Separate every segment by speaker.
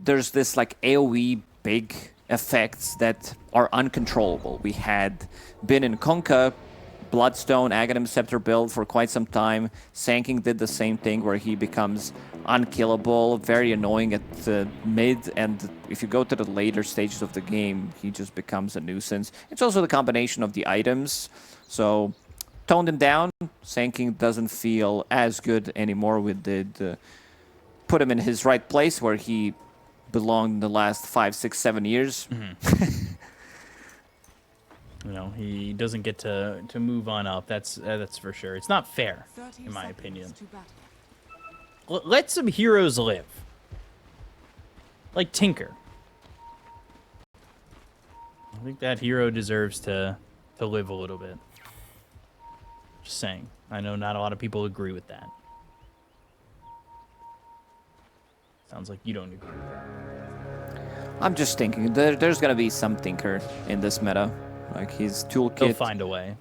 Speaker 1: there's this like AoE big effects that are uncontrollable. We had been in Conca, Bloodstone, Aghanim Scepter build for quite some time. Sanking did the same thing where he becomes unkillable, very annoying at the mid, and if you go to the later stages of the game, he just becomes a nuisance. It's also the combination of the items, so toned him down. Sanking doesn't feel as good anymore. We did put him in his right place where he belonged in the last 5, 6, 7 years.
Speaker 2: You know, he doesn't get to move on up. That's for sure. It's not fair, in my opinion. Let some heroes live. Like Tinker. I think that hero deserves to live a little bit. Just saying. I know not a lot of people agree with that. Sounds like you don't agree with that.
Speaker 1: I'm just thinking, there's going to be some Tinker in this meta. Like his toolkit.
Speaker 2: They'll find a way.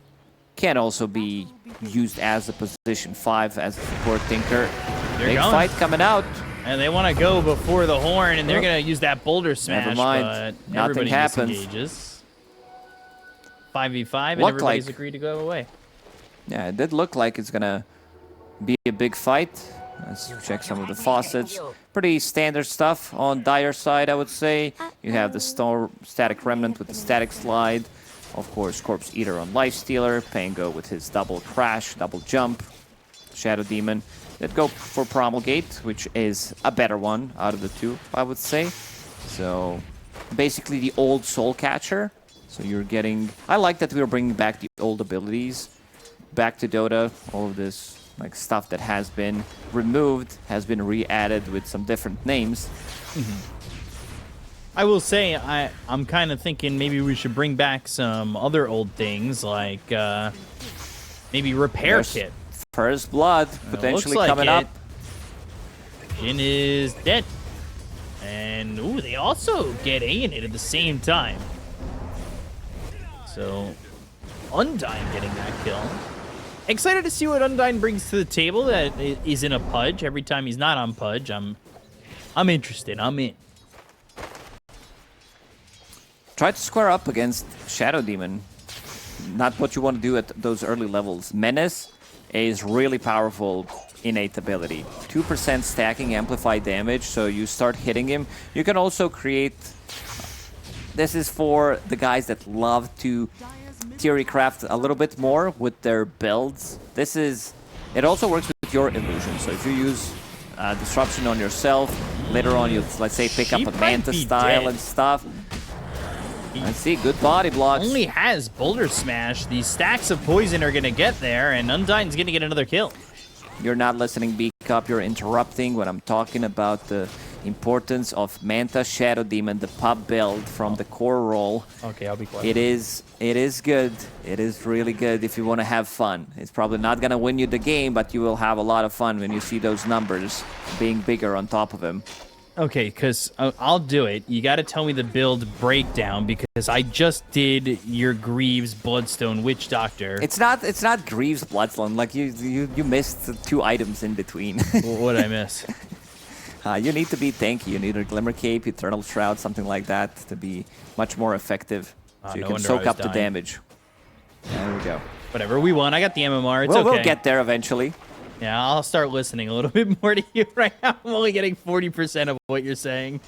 Speaker 1: Can also be used as a position 5 as a support Tinker.
Speaker 2: They're
Speaker 1: Big
Speaker 2: going.
Speaker 1: fight coming out.
Speaker 2: And they want to go before the horn, and they're going to use that boulder smash.
Speaker 1: Never mind.
Speaker 2: But
Speaker 1: Nothing
Speaker 2: everybody
Speaker 1: happens.
Speaker 2: disengages. 5v5, and
Speaker 1: Looked
Speaker 2: everybody's
Speaker 1: like-
Speaker 2: agreed to go away.
Speaker 1: Yeah, it did look like it's gonna be a big fight. Let's check some of the faucets. Pretty standard stuff on Dire side, I would say. You have the static remnant with the static slide. Of course, Corpse Eater on Lifestealer. Pango with his double crash, double jump. Shadow Demon. They'd go for Promulgate, which is a better one out of the two, I would say. So, basically the old Soul Catcher. So you're getting... I like that we're bringing back the old abilities back to Dota. All of this like stuff that has been removed has been re-added with some different names.
Speaker 2: I will say, I'm kind of thinking maybe we should bring back some other old things, like maybe Repair
Speaker 1: There's
Speaker 2: Kit.
Speaker 1: First Blood, potentially
Speaker 2: like
Speaker 1: coming up.
Speaker 2: Jhin is dead. And, ooh, they also get A in it at the same time. So, Undyne getting that kill. Excited to see what Undyne brings to the table that is in a Pudge. Every time he's not on Pudge, I'm interested. I'm in.
Speaker 1: Try to square up against Shadow Demon. Not what you want to do at those early levels. Menace is really powerful innate ability. 2% stacking amplified damage, so you start hitting him. You can also create... This is for the guys that love to theory craft a little bit more with their builds. This is... It also works with your illusion, so if you use Disruption on yourself, later on you, let's say, pick up a Manta style and stuff. Let's see, good body blocks.
Speaker 2: Only has Boulder Smash. These stacks of poison are going to get there, and Undyne's going to get another kill.
Speaker 1: You're not listening, B-Cup. You're interrupting when I'm talking about the importance of Manta Shadow Demon, the pub build from the core role.
Speaker 2: Okay, I'll be quiet.
Speaker 1: It is good. It is really good if you want to have fun. It's probably not going to win you the game, but you will have a lot of fun when you see those numbers being bigger on top of him.
Speaker 2: Okay, because I'll do it. You got to tell me the build breakdown because I just did your Greaves Bloodstone Witch Doctor.
Speaker 1: It's not Greaves Bloodstone. Like you missed 2 items in between.
Speaker 2: What did I miss?
Speaker 1: You need to be tanky. You need a Glimmer Cape, Eternal Shroud, something like that to be much more effective. So you
Speaker 2: no
Speaker 1: can
Speaker 2: wonder
Speaker 1: soak
Speaker 2: I was
Speaker 1: up the
Speaker 2: dying.
Speaker 1: damage. There we go.
Speaker 2: Whatever, we won. I got the MMR. It's
Speaker 1: Well,
Speaker 2: okay.
Speaker 1: we'll get there eventually.
Speaker 2: Yeah, I'll start listening a little bit more to you right now. I'm only getting 40% of what you're saying.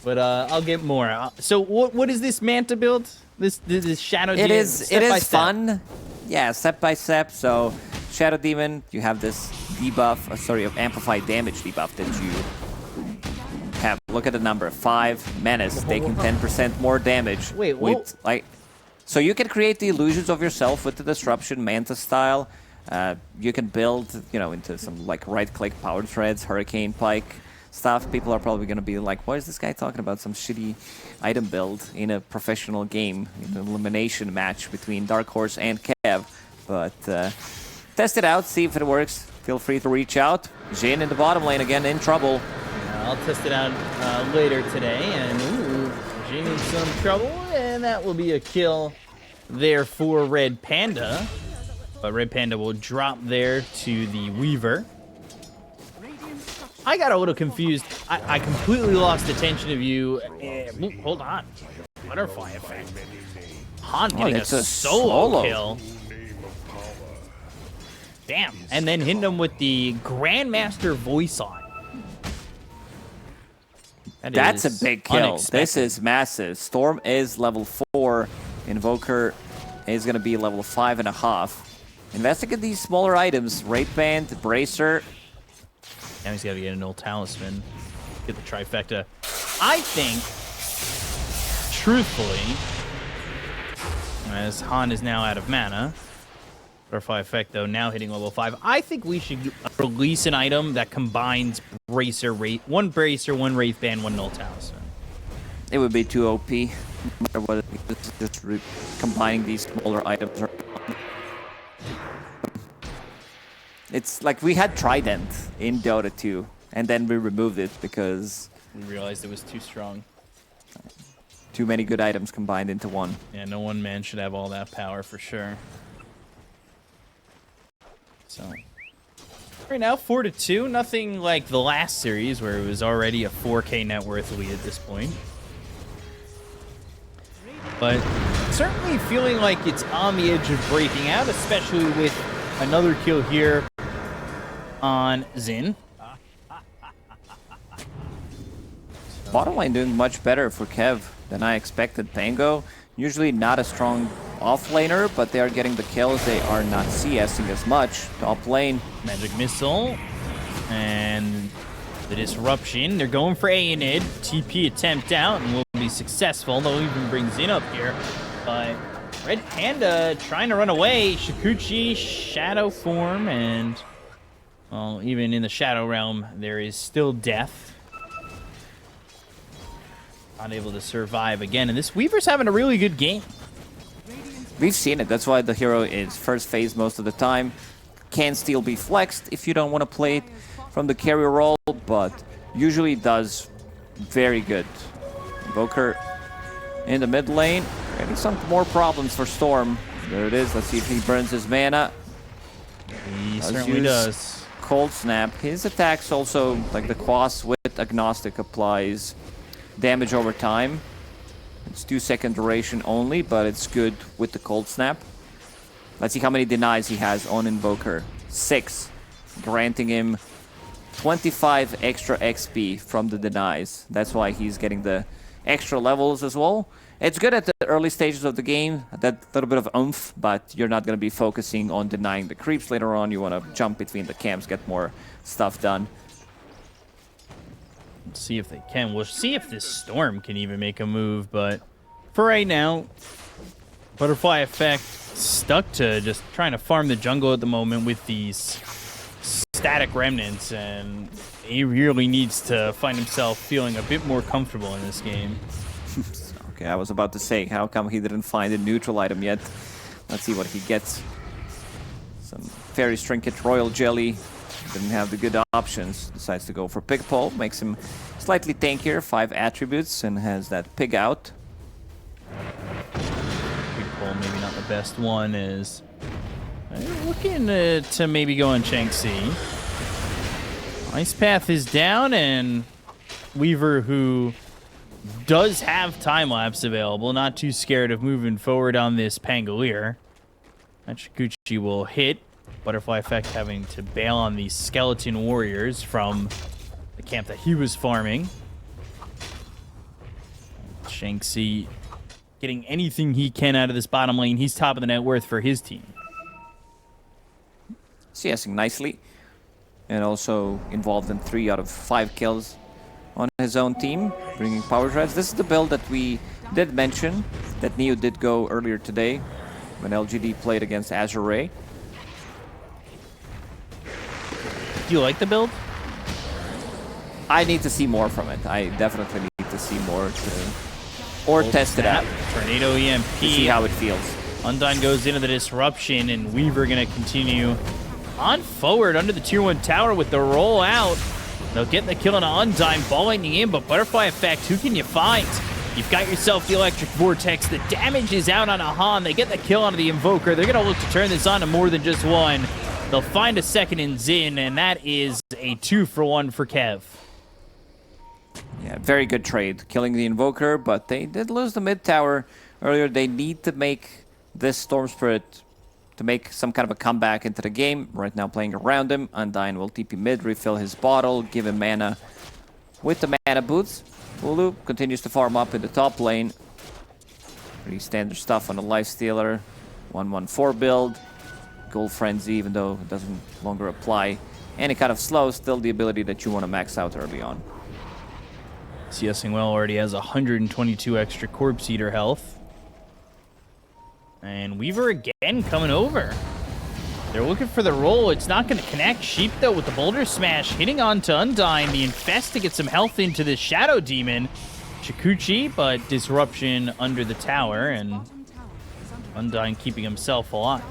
Speaker 2: But I'll get more. So what is this Manta build? This Shadow Demon?
Speaker 1: It is fun. Yeah, step by step. So Shadow Demon, you have this debuff, of amplified damage debuff that you have. Look at the number, 5 Menace, taking 10% more damage.
Speaker 2: Wait,
Speaker 1: with, so you can create the illusions of yourself with the Disruption Manta style. You can build, into some right-click power threads, Hurricane Pike stuff. People are probably going to be like, why is this guy talking about some shitty item build in a professional game, in an elimination match between Dark Horse and KEV? But test it out, see if it works. Feel free to reach out. Jhin in the bottom lane again, in trouble.
Speaker 2: I'll test it out later today. And ooh, Jhin in some trouble. And that will be a kill there for Red Panda. But Red Panda will drop there to the Weaver. I got a little confused. I completely lost attention of you. Hold on. Butterfly effect. Han getting a solo kill. Damn. And then hitting him with the Grandmaster voice on.
Speaker 1: That's a big kill.
Speaker 2: Unexpected.
Speaker 1: This is massive. Storm is level 4. Invoker is going to be level 5.5. Investigate these smaller items. Wraith Band, Bracer.
Speaker 2: Now he's got to get an old talisman. Get the trifecta. I think, truthfully, as Han is now out of mana, Butterfly effect, though, now hitting level 5, I think we should release an item that combines Bracer, one Bracer, one Wraith Band, one Null Talisman.
Speaker 1: It would be too OP. No matter what it is, just combining these smaller items. It's like we had Trident in Dota 2, and then we removed it because
Speaker 2: We realized it was too strong.
Speaker 1: too many good items combined into one.
Speaker 2: Yeah, no one man should have all that power for sure. So, right now, 4-2. Nothing like the last series where it was already a 4K net worth lead at this point. But certainly feeling like it's on the edge of breaking out, especially with another kill here on Xin.
Speaker 1: Bottom lane doing much better for KEV than I expected. Pango, usually not a strong offlaner, but they are getting the kills. They are not CSing as much. Top lane.
Speaker 2: Magic Missile. And the Disruption. They're going for Aeonid. TP attempt out and will be successful. They'll even bring Xin up here. But Red Panda trying to run away. Shikuchi, Shadow form, and well, even in the Shadow Realm, there is still death. Unable to survive again. And this Weaver's having a really good game.
Speaker 1: We've seen it. That's why the hero is first phase most of the time. Can still be flexed if you don't want to play it from the carry role, but usually does very good. Invoker in the mid lane. Maybe some more problems for Storm. There it is. Let's see if he burns his mana.
Speaker 2: He certainly does.
Speaker 1: Cold Snap. His attacks also, like the Quas with Agnostic, applies damage over time. It's 2-second duration only, but it's good with the Cold Snap. Let's see how many denies he has on Invoker. 6, granting him 25 extra XP from the denies. That's why he's getting the extra levels as well. It's good at the early stages of the game, that little bit of oomph, but you're not going to be focusing on denying the creeps later on. You want to jump between the camps, get more stuff done.
Speaker 2: Let's see if they can. We'll see if this Storm can even make a move, but for right now, Butterfly effect stuck to just trying to farm the jungle at the moment with these static remnants, and he really needs to find himself feeling a bit more comfortable in this game.
Speaker 1: Okay, I was about to say, how come he didn't find a neutral item yet? Let's see what he gets. Some Fairy Trinket, Royal Jelly. Didn't have the good options. Decides to go for Pig Pole. Makes him slightly tankier, 5 attributes, and has that Pig out.
Speaker 2: Pig Pole, maybe not the best one, is looking to maybe go on Shanxi. Ice Path is down, and Weaver, who does have time-lapse available, not too scared of moving forward on this Pangolier. That Shikuchi will hit. Butterfly effect having to bail on these skeleton warriors from the camp that he was farming. Shanxi getting anything he can out of this bottom lane. He's top of the net worth for his team.
Speaker 1: CSing nicely. And also involved in 3 out of 5 kills on his own team, bringing power drives. This is the build that we did mention, that Neo did go earlier today when LGD played against Azure Ray.
Speaker 2: Do you like the build?
Speaker 1: I need to see more from it. I definitely need to see more or test it out.
Speaker 2: Tornado EMP.
Speaker 1: To see how it feels.
Speaker 2: Undyne goes into the Disruption, and Weaver going to continue on forward under the tier 1 tower with the roll out. They'll get the kill on Undyne, ball lightning in, but Butterfly effect, who can you find? You've got yourself the Electric Vortex. The damage is out on a Han. They get the kill onto the Invoker. They're going to look to turn this on to more than just one. They'll find a second in Zin, and that is a 2-for-1 for KEV.
Speaker 1: Yeah, very good trade, killing the Invoker, but they did lose the mid tower earlier. They need to make this Storm Spirit to make some kind of a comeback into the game. Right now playing around him. Undyne will TP mid, refill his bottle, give him mana with the mana boots. Ulu continues to farm up in the top lane. Pretty standard stuff on the Lifestealer. 1-1-4 build. Gold Frenzy, even though it doesn't longer apply any kind of slow, still the ability that you want to max out early on.
Speaker 2: CS Well already has 122 extra Corpse Eater health. And Weaver again coming over. They're looking for the roll. It's not going to connect. Sheep, though, with the Boulder Smash, hitting onto Undyne. The Infest to get some health into this Shadow Demon. Chikuchi, but Disruption under the tower, and Undyne keeping himself alive.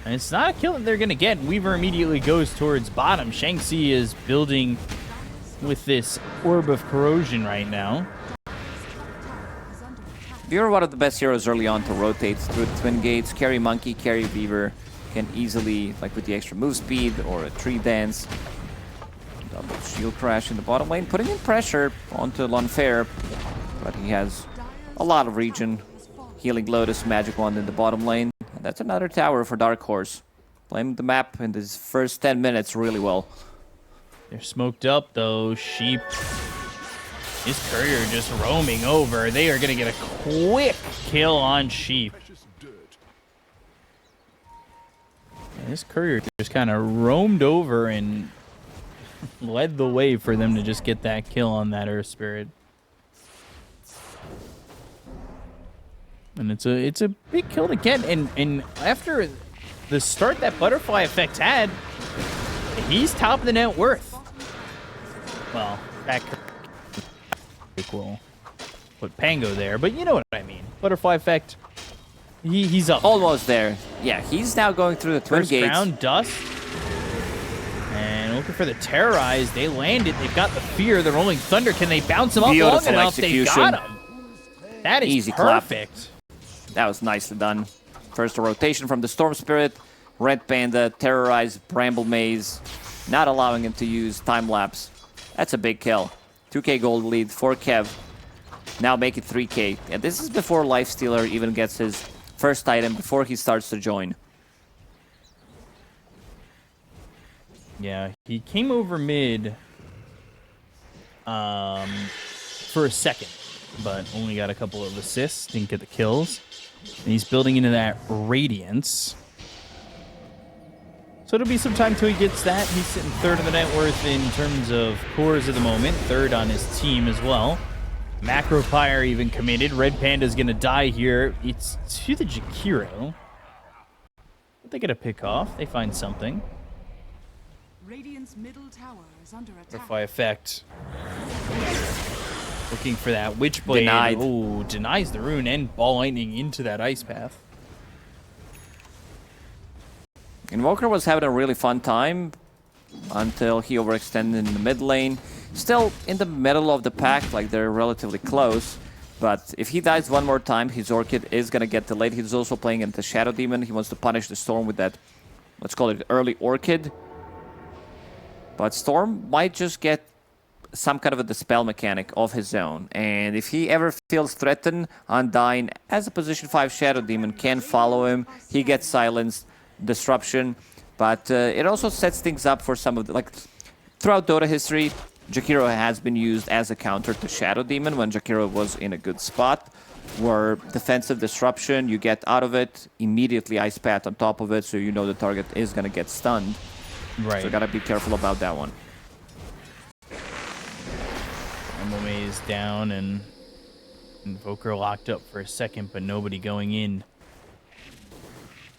Speaker 2: And it's not a kill that they're going to get. Weaver immediately goes towards bottom. Shang-Chi is building with this Orb of Corrosion right now.
Speaker 1: You're one of the best heroes early on to rotate through the Twin Gates. Carry Monkey, carry Weaver can easily, like with the extra move speed or a tree dance. Double shield crash in the bottom lane, putting in pressure onto Lonfair, but he has a lot of regen. Healing Lotus, Magic Wand in the bottom lane. And that's another tower for Dark Horse. Playing the map in this first 10 minutes really well.
Speaker 2: They're smoked up, though. Sheep. His Courier just roaming over. They are going to get a quick kill on Sheep. And his Courier just kind of roamed over and led the way for them to just get that kill on that Earth Spirit. And it's a big kill to get. And after the start that Butterfly Effect had, he's top of the net worth. Well, that will put Pango there, but you know what I mean. Butterfly Effect, he's up.
Speaker 1: Almost there. Yeah, he's now going through the Twin
Speaker 2: First
Speaker 1: Gates.
Speaker 2: Ground Dust. And looking for the Terrorize. They landed. They've got the Fear. The Rolling Thunder. Can they bounce him up long enough? They got him. That is
Speaker 1: easy
Speaker 2: perfect.
Speaker 1: Clap. That was nicely done. First a rotation from the Storm Spirit. Red Panda, Terrorize, Bramble Maze. Not allowing him to use Time Lapse. That's a big kill. 2k gold lead for KEV. Now make it 3k. And this is before Lifestealer even gets his first item, before he starts to join.
Speaker 2: Yeah, he came over mid for a second, but only got a couple of assists, didn't get the kills. And he's building into that Radiance. So it'll be some time till he gets that. He's sitting third in the net worth in terms of cores at the moment, third on his team as well. Macro Fire even committed. Red Panda's gonna die here. It's to the Jakiro. What they gonna pick off? They find something.
Speaker 3: Radiant's middle tower is under attack.
Speaker 2: Butterfly Effect. Looking for that Witchblade.
Speaker 1: Denied.
Speaker 2: Oh, denies the rune and Ball Lightning into that Ice Path.
Speaker 1: Invoker was having a really fun time until he overextended in the mid lane. Still in the middle of the pack, like they're relatively close. But if he dies one more time, his Orchid is going to get delayed. He's also playing into Shadow Demon. He wants to punish the Storm with that, let's call it early Orchid. But Storm might just get some kind of a dispel mechanic of his own. And if he ever feels threatened, Undyne, as a position 5 Shadow Demon, can follow him. He gets silenced. Disruption, but it also sets things up for some of the, like, throughout Dota history, Jakiro has been used as a counter to Shadow Demon when Jakiro was in a good spot, where defensive disruption, you get out of it, immediately Ice Path on top of it, so you know the target is going to get stunned.
Speaker 2: Right.
Speaker 1: So gotta be careful about that one.
Speaker 2: MOA is down and Invoker locked up for a second, but nobody going in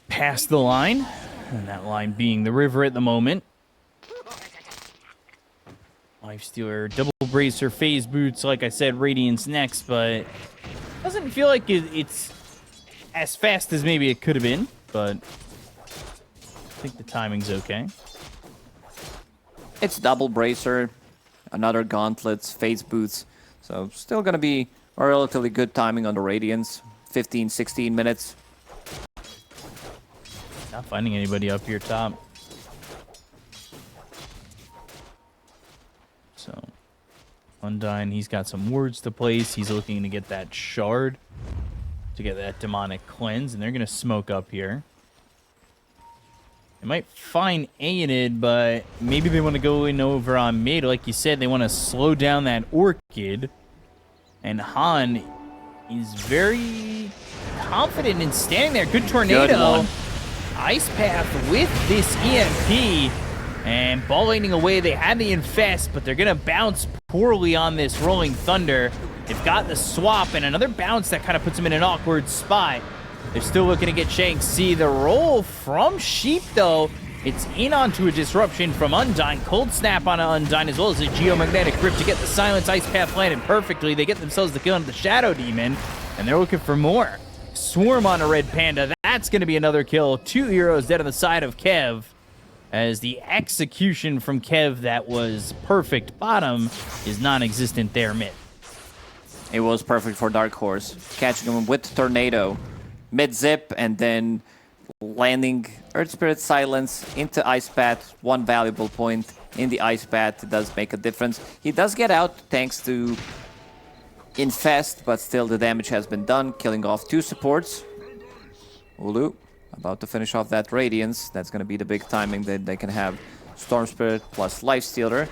Speaker 2: past the line, and that line being the river at the moment. Lifestealer, Double Bracer, Phase Boots, like I said, Radiance next, but doesn't feel like it's as fast as maybe it could have been, but I think the timing's okay.
Speaker 1: It's Double Bracer, another Gauntlets, Phase Boots, so still gonna be a relatively good timing on the Radiance. 15, 16 minutes.
Speaker 2: Not finding anybody up here top. So, Undyne, he's got some words to place. He's looking to get that shard, to get that demonic cleanse, and they're going to smoke up here. They might find Aeonid, but maybe they want to go in over on mid. Like you said, they want to slow down that Orchid. And Han is very confident in standing there. Good tornado.
Speaker 1: Good one.
Speaker 2: Ice Path with this EMP. And ball lightning away. They had the infest, but they're going to bounce poorly on this Rolling Thunder. They've got the swap and another bounce that kind of puts them in an awkward spot. They're still looking to get Shang-Chi. The roll from Sheep, though, it's in onto a disruption from Undyne. Cold snap on Undyne, as well as a geomagnetic grip to get the silence. Ice Path landed perfectly. They get themselves the kill on the Shadow Demon, and they're looking for more. Swarm on a Red Panda. That's going to be another kill. 2 heroes dead on the side of KEV, as the execution from KEV that was perfect bottom is non-existent there mid.
Speaker 1: It was perfect for Dark Horse. Catching him with Tornado. Mid-zip, and then landing Earth Spirit Silence into Ice Path. One valuable point in the Ice Path does make a difference. He does get out thanks to Infest, but still the damage has been done, killing off 2 supports. Ulu about to finish off that Radiance. That's going to be the big timing that they can have Storm Spirit plus Lifestealer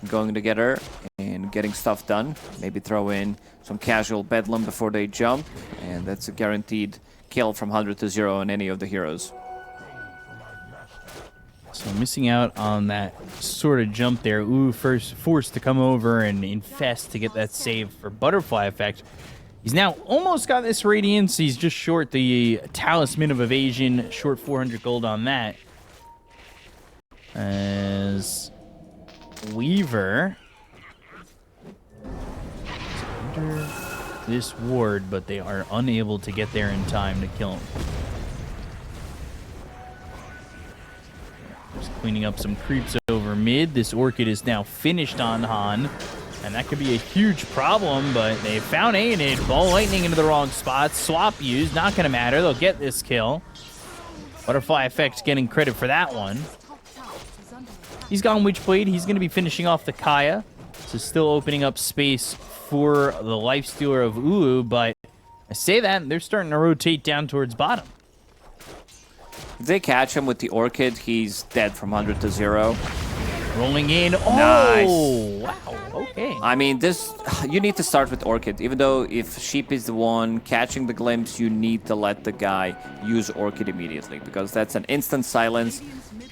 Speaker 1: going together and getting stuff done. Maybe throw in some casual Bedlam before they jump, and that's a guaranteed kill from 100 to 0 on any of the heroes.
Speaker 2: So missing out on that sort of jump there. Ooh, first forced to come over and infest to get that save for Butterfly Effect. He's now almost got this Radiance. He's just short the Talisman of Evasion, short 400 gold on that. As Weaver is under this ward, but they are unable to get there in time to kill him. Just cleaning up some creeps over mid. This Orchid is now finished on Han, and that could be a huge problem, but they found Aeonid. Ball lightning into the wrong spot. Swap used, not going to matter. They'll get this kill. Butterfly Effect getting credit for that one. He's gone Witchblade. He's going to be finishing off the Kaya. So still opening up space for the Lifestealer of Ulu, but I say that, they're starting to rotate down towards bottom.
Speaker 1: If they catch him with the Orchid, he's dead from 100 to 0.
Speaker 2: Rolling in. Oh,
Speaker 1: nice.
Speaker 2: Wow. Okay.
Speaker 1: I mean, this you need to start with Orchid. Even though if Sheep is the one catching the glimpse, you need to let the guy use Orchid immediately, because that's an instant silence.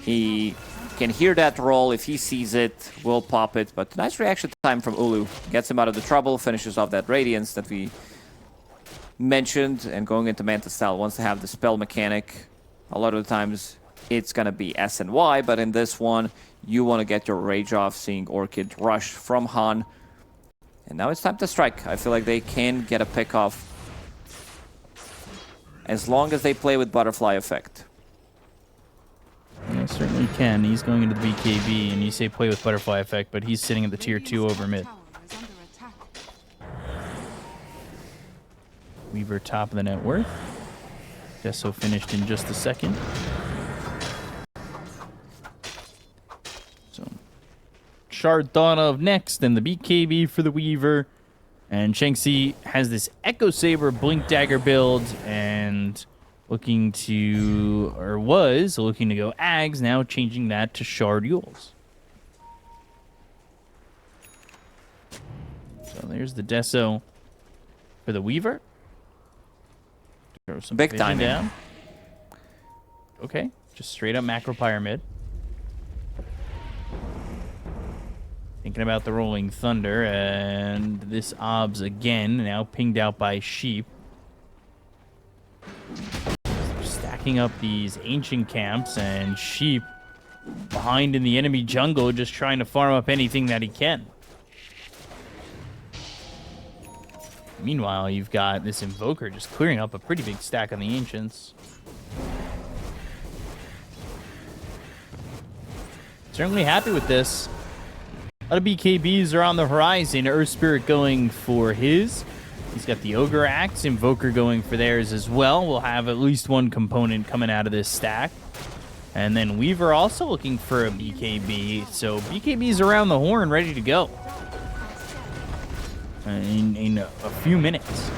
Speaker 1: He can hear that roll. If he sees it, we'll pop it. But nice reaction time from Ulu. Gets him out of the trouble, finishes off that Radiance that we mentioned, and going into Manta Style wants to have the spell mechanic. A lot of the times it's going to be S and Y, but in this one, you want to get your rage off, seeing Orchid rush from Han. And now it's time to strike. I feel like they can get a pick off as long as they play with Butterfly Effect.
Speaker 2: Yeah, certainly can. He's going into the BKB, and you say play with Butterfly Effect, but he's sitting at the tier 2 over mid. Weaver top of the net worth. Deso finished in just a second. So, Shard thought of next, and the BKB for the Weaver. And Shang-Chi has this Echo Saber Blink Dagger build, and looking to, or was looking to go Ags, now changing that to Shard Yules. So there's the Deso for the Weaver. Throw some
Speaker 1: Big
Speaker 2: vision
Speaker 1: timing.
Speaker 2: down. Okay, just straight up macro pyramid. Thinking about the Rolling Thunder, and this Obs again, now pinged out by Sheep. They're stacking up these ancient camps, and Sheep behind in the enemy jungle, just trying to farm up anything that he can. Meanwhile, you've got this Invoker just clearing up a pretty big stack on the Ancients. Certainly happy with this. A lot of BKBs are on the horizon. Earth Spirit going for his. He's got the Ogre Axe, Invoker going for theirs as well. We'll have at least one component coming out of this stack. And then Weaver also looking for a BKB. So BKB's around the horn, ready to go. In a few minutes.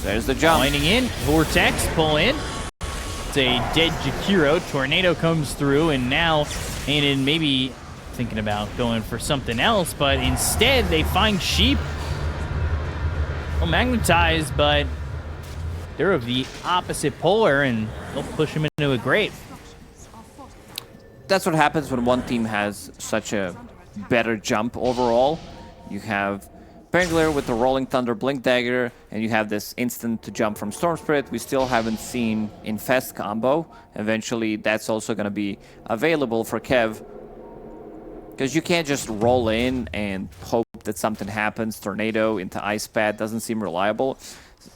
Speaker 1: There's the jump.
Speaker 2: Lining in, Vortex, pull in. It's a dead Jakiro. Tornado comes through, and now Aiden maybe thinking about going for something else, but instead they find Sheep. Well, magnetized, but they're of the opposite polar, and they'll push him into a grave.
Speaker 1: That's what happens when one team has such a better jump overall. You have Pangler with the Rolling Thunder Blink Dagger, and you have this instant to jump from Storm Spirit. We still haven't seen Infest combo. Eventually, that's also going to be available for KEV, because you can't just roll in and hope that something happens. Tornado into Ice Pad doesn't seem reliable.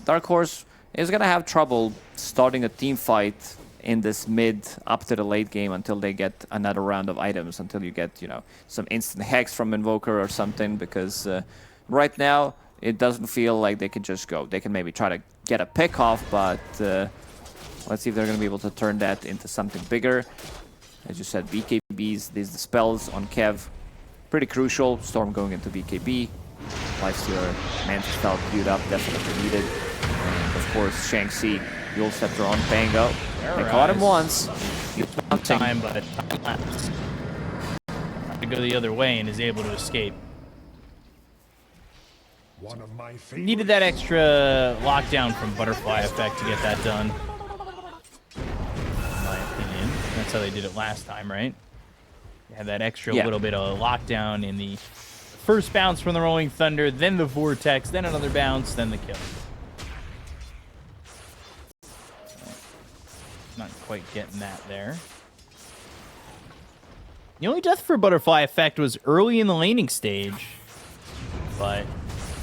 Speaker 1: Dark Horse is going to have trouble starting a team fight in this mid up to the late game until they get another round of items, until you get, you know, some instant hex from Invoker or something, because right now it doesn't feel like they can just go. They can maybe try to get a pick off, but let's see if they're going to be able to turn that into something bigger. As you said, BKBs, these dispels on KEV, pretty crucial. Storm going into BKB. Lifestealer, Mantis Spell queued up, definitely needed. And of course, Shanxi, Dual Scepter on Pango. They caught him once. He's
Speaker 2: Time, but time lapse. To go the other way and is able to escape. Needed that extra lockdown from Butterfly Effect to get that done. In my opinion. That's how they did it last time, right? They had that extra little bit of lockdown in the first bounce from the Rolling Thunder, then the Vortex, then another bounce, then the kill. Not quite getting that there. The only death for Butterfly Effect was early in the laning stage, but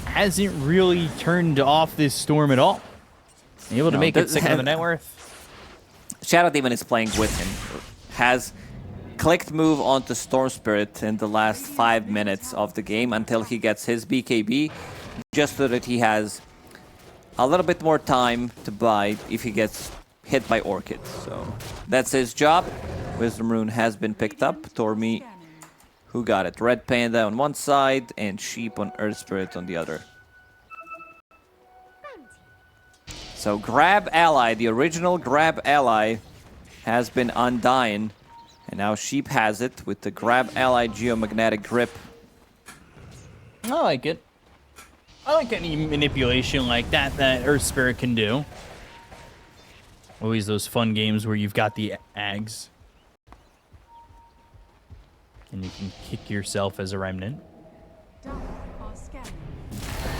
Speaker 2: hasn't really turned off this Storm at all. Able to make it second on the net worth.
Speaker 1: Shadow Demon is playing with him. Has clicked move onto Storm Spirit in the last 5 minutes of the game until he gets his BKB, just so that he has a little bit more time to bite if he gets hit by Orchid. So that's his job. Wisdom Rune has been picked up. Tormi, who got it? Red Panda on one side and Sheep on Earth Spirit on the other. So Grab Ally, the original Grab Ally, has been undying. And now Sheep has it with the Grab Ally Geomagnetic Grip.
Speaker 2: I like it. I like any manipulation like that that Earth Spirit can do. Always those fun games where you've got the Ags. And you can kick yourself as a remnant.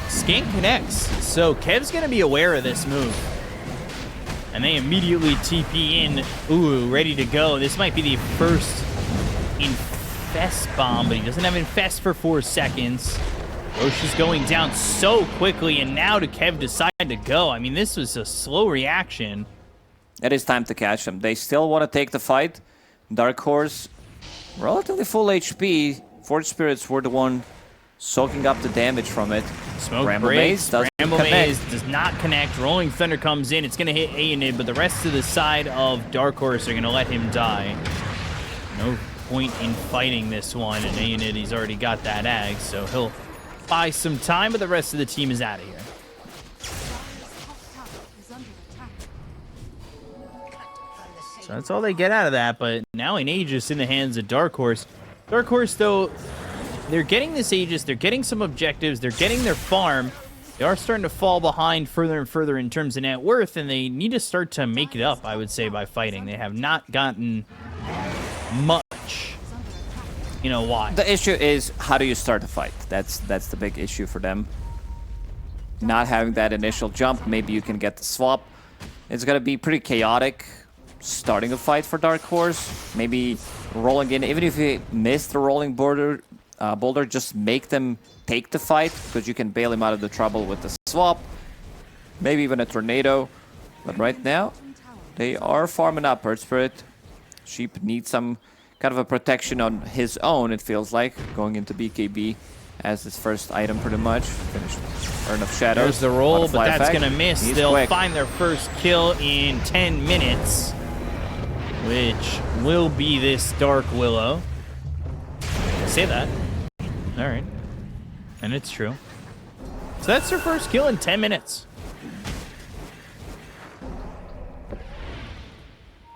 Speaker 2: Skank connects. So Kev's going to be aware of this move. And they immediately TP in. Ooh, ready to go. This might be the first Infest bomb, but he doesn't have Infest for 4 seconds. Roche is going down so quickly, and now to Kev decide to go. I mean, this was a slow reaction.
Speaker 1: It is time to catch them. They still want to take the fight. Dark Horse, relatively full HP. Forge Spirits were the one soaking up the damage from it.
Speaker 2: Smoke
Speaker 1: Bramble
Speaker 2: breaks.
Speaker 1: Maze
Speaker 2: Bramble Maze does not connect. Rolling Thunder comes in. It's going to hit Aeonid, but the rest of the side of Dark Horse are going to let him die. No point in fighting this one, and Aeonid, he's already got that Ag, so he'll buy some time, but the rest of the team is out of here. So that's all they get out of that, but now an Aegis in the hands of Dark Horse. Dark Horse, though, they're getting this Aegis, they're getting some objectives, they're getting their farm. They are starting to fall behind further and further in terms of net worth, and they need to start to make it up, I would say, by fighting. They have not gotten much in a while.
Speaker 1: The issue is, how do you start a fight? That's the big issue for them. Not having that initial jump, maybe you can get the swap. It's going to be pretty chaotic starting a fight for Dark Horse. Maybe rolling in, even if you miss the rolling boulder, just make them take the fight, because you can bail him out of the trouble with the swap. Maybe even a tornado. But right now, they are farming up Earth Spirit. Sheep needs some kind of a protection on his own, it feels like, going into BKB. as his first item pretty much. Finished Urn of Shadows.
Speaker 2: There's the roll, but
Speaker 1: Butterfly
Speaker 2: that's
Speaker 1: effect.
Speaker 2: going to miss.
Speaker 1: He's
Speaker 2: They'll
Speaker 1: quick.
Speaker 2: find their first kill in 10 minutes, which will be this Dark Willow. Say that. All right. And it's true. So that's their first kill in 10 minutes.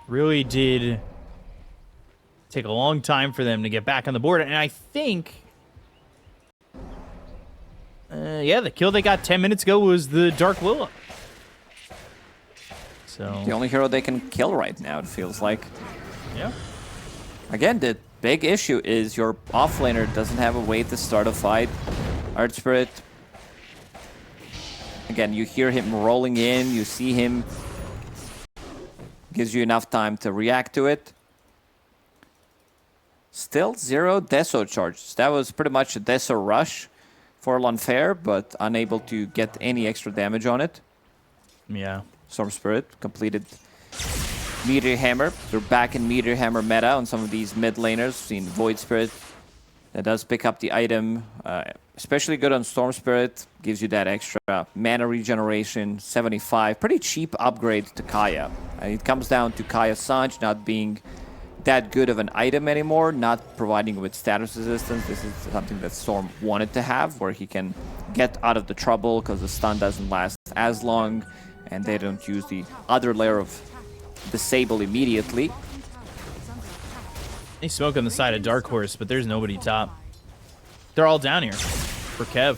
Speaker 2: Really did take a long time for them to get back on the board. And I think, yeah, the kill they got 10 minutes ago was the Dark Willow. So
Speaker 1: The only hero they can kill right now, it feels like.
Speaker 2: yeah.
Speaker 1: Again, the big issue is your offlaner doesn't have a way to start a fight. Earth Spirit. Again, you hear him rolling in, you see him. Gives you enough time to react to it. Still 0 Deso charges. That was pretty much a Deso rush for Lanfair, but unable to get any extra damage on it.
Speaker 2: Yeah.
Speaker 1: Storm Spirit completed Meteor Hammer. We're back in Meteor Hammer meta on some of these mid laners. Seen Void Spirit. That does pick up the item. Especially good on Storm Spirit. Gives you that extra mana regeneration. 75. Pretty cheap upgrade to Kaya. It comes down to Kaya Sanj not being that good of an item anymore. Not providing with status resistance. This is something that Storm wanted to have. Where he can get out of the trouble because the stun doesn't last as long. And they don't use the other layer of disable immediately.
Speaker 2: They smoke on the side of Dark Horse, but there's nobody top. They're all down here for KEV.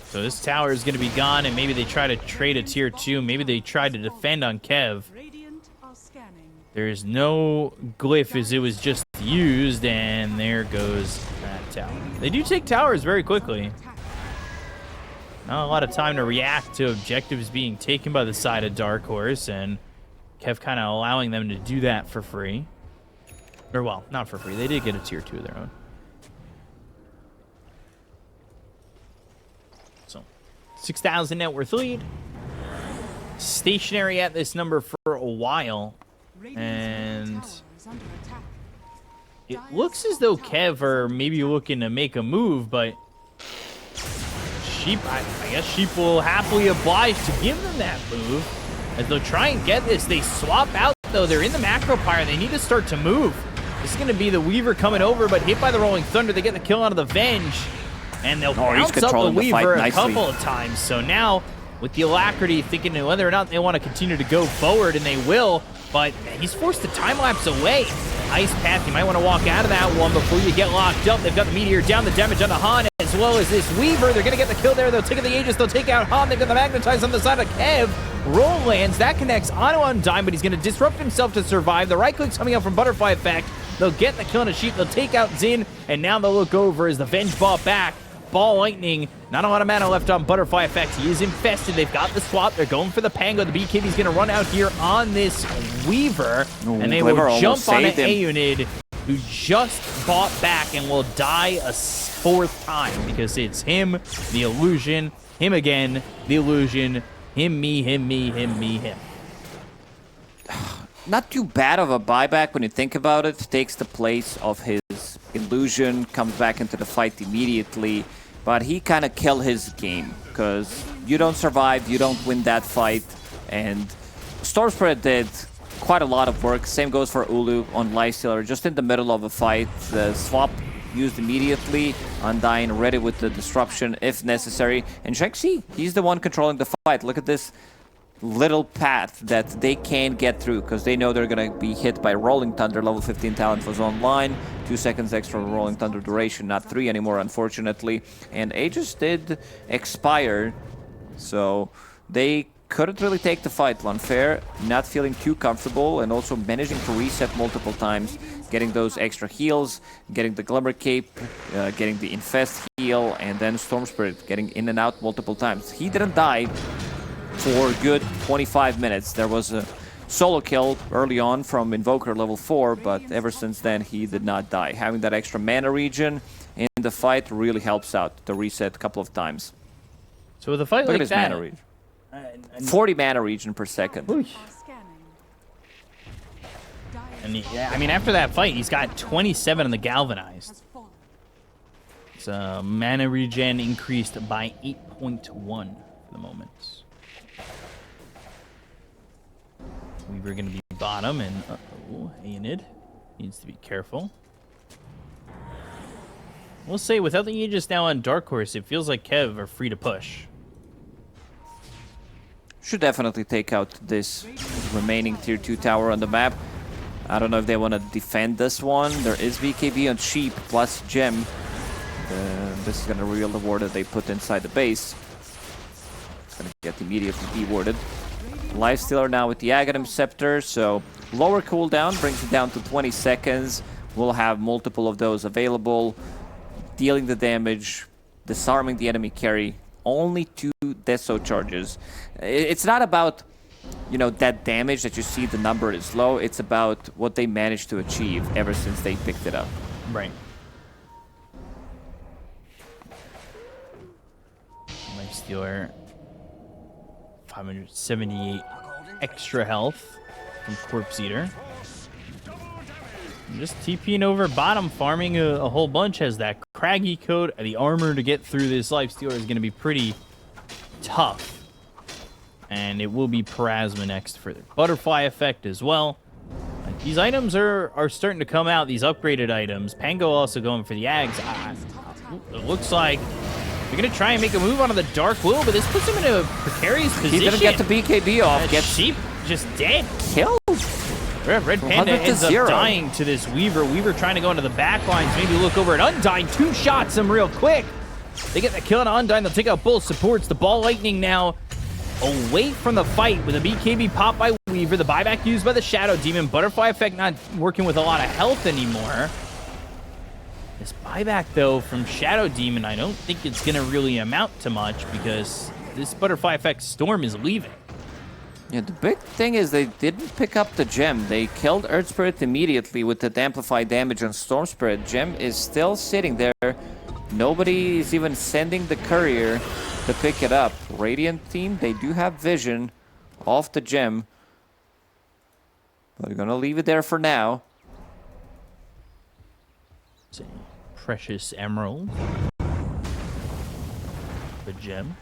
Speaker 2: So this tower is going to be gone, and maybe they try to trade a tier 2. Maybe they try to defend on KEV. There's no glyph as it was just used, and there goes that tower. They do take towers very quickly. Not a lot of time to react to objectives being taken by the side of Dark Horse, and KEV kind of allowing them to do that for free. Or, well, not for free. They did get a tier 2 of their own. So, 6,000 net worth lead. Stationary at this number for a while. And it looks as though KEV are maybe looking to make a move, but Sheep, I guess Sheep will happily oblige to give them that move. As they'll try and get this. They swap out, though. They're in the macro pyre. They need to start to move. This is going to be the Weaver coming over, but hit by the Rolling Thunder. They get the kill out of the Venge. And they'll bounce up the Weaver a couple of times. So now, with the Alacrity, thinking whether or not they want to continue to go forward, and they will, but he's forced to time-lapse away. Ice Path, you might want to walk out of that one before you get locked up. They've got the Meteor down, the damage on the Han, as well as this Weaver. They're going to get the kill there. They'll take out the Aegis. They'll take out Han. They've got the Magnetize on the side of KEV. Roll lands. That connects onto Undyne, but he's going to disrupt himself to survive. The right click's coming out from Butterfly Effect. They'll get the kill on a Sheep. They'll take out Xin, and now they'll look over as the Venge ball back. Ball Lightning. Not a lot of mana left on Butterfly Effect. He is infested. They've got the swap. They're going for the Pango. The BKB's going to run out here on this Weaver, and they will jump on an A-Unit who just bought back and will die a fourth time because it's him, the illusion, him again, the illusion, him, me, him, me, him, me, him.
Speaker 1: Not too bad of a buyback when you think about it. Takes the place of his illusion, comes back into the fight immediately. But he kind of killed his game because you don't survive, you don't win that fight. And Storm Spirit did quite a lot of work. Same goes for Ulu on Lifestealer, just in the middle of a fight. The swap used immediately. Undyne ready with the disruption if necessary. And Shanxi, he's the one controlling the fight. Look at this little path that they can't get through because they know they're going to be hit by Rolling Thunder. Level 15 talent was online. 2 seconds extra Rolling Thunder duration, not 3 anymore, unfortunately. And Aegis did expire, so they couldn't really take the fight. Lanfair not feeling too comfortable and also managing to reset multiple times, getting those extra heals, getting the Glimmer Cape, getting the Infest heal, and then Storm Spirit getting in and out multiple times. He didn't die for a good 25 minutes. There was a solo kill early on from Invoker level 4, but ever since then he did not die. Having that extra mana regen in the fight really helps out to reset a couple of times.
Speaker 2: So with a fight
Speaker 1: Look
Speaker 2: like
Speaker 1: at his
Speaker 2: that,
Speaker 1: mana regen. 40 mana regen per second.
Speaker 2: and yeah, I mean, after that fight, he's got 27 on the Galvanized. Mana regen increased by 8.1 for the moment. Weaver going to be bottom, and Aenid needs to be careful. We'll say, without the Aegis now on Dark Horse, it feels like KEV are free to push.
Speaker 1: Should definitely take out this remaining tier 2 tower on the map. I don't know if they want to defend this one. There is BKB on Sheep plus Gem. This is going to reveal the ward that they put inside the base. It's going to get immediately dewarded. Lifestealer now with the Aghanim Scepter, so lower cooldown brings it down to 20 seconds. We'll have multiple of those available. Dealing the damage, disarming the enemy carry. Only 2 Deso charges. It's not about, you know, that damage that you see the number is low. It's about what they managed to achieve ever since they picked it up.
Speaker 2: Right. Lifestealer, 578 extra health from Corpse Eater. Just TPing over bottom, farming a whole bunch, has that craggy coat. The armor to get through this Lifestealer is going to be pretty tough. And it will be Parasma next for the Butterfly effect as well. Like, these items are starting to come out, these upgraded items. Pango also going for the Ags. It looks like they're going to try and make a move onto the Dark Will, but this puts him in a precarious position.
Speaker 1: He didn't get the BKB off.
Speaker 2: Get Sheep just dead.
Speaker 1: Killed.
Speaker 2: Red Panda ends up dying to this Weaver. Weaver trying to go into the back lines, maybe look over at Undyne. 2 shots him real quick. They get the kill on Undyne. They'll take out both supports. The Ball Lightning now away from the fight with a BKB pop by Weaver. The buyback used by the Shadow Demon. Butterfly effect not working with a lot of health anymore. This buyback, though, from Shadow Demon, I don't think it's going to really amount to much because this Butterfly effect Storm is leaving.
Speaker 1: Yeah, the big thing is they didn't pick up the gem. They killed Earth Spirit immediately with that amplified damage on Storm Spirit. Gem is still sitting there. Nobody is even sending the courier to pick it up. Radiant team, they do have vision off the gem. But we're gonna leave it there for now.
Speaker 2: It's a precious emerald. The gem.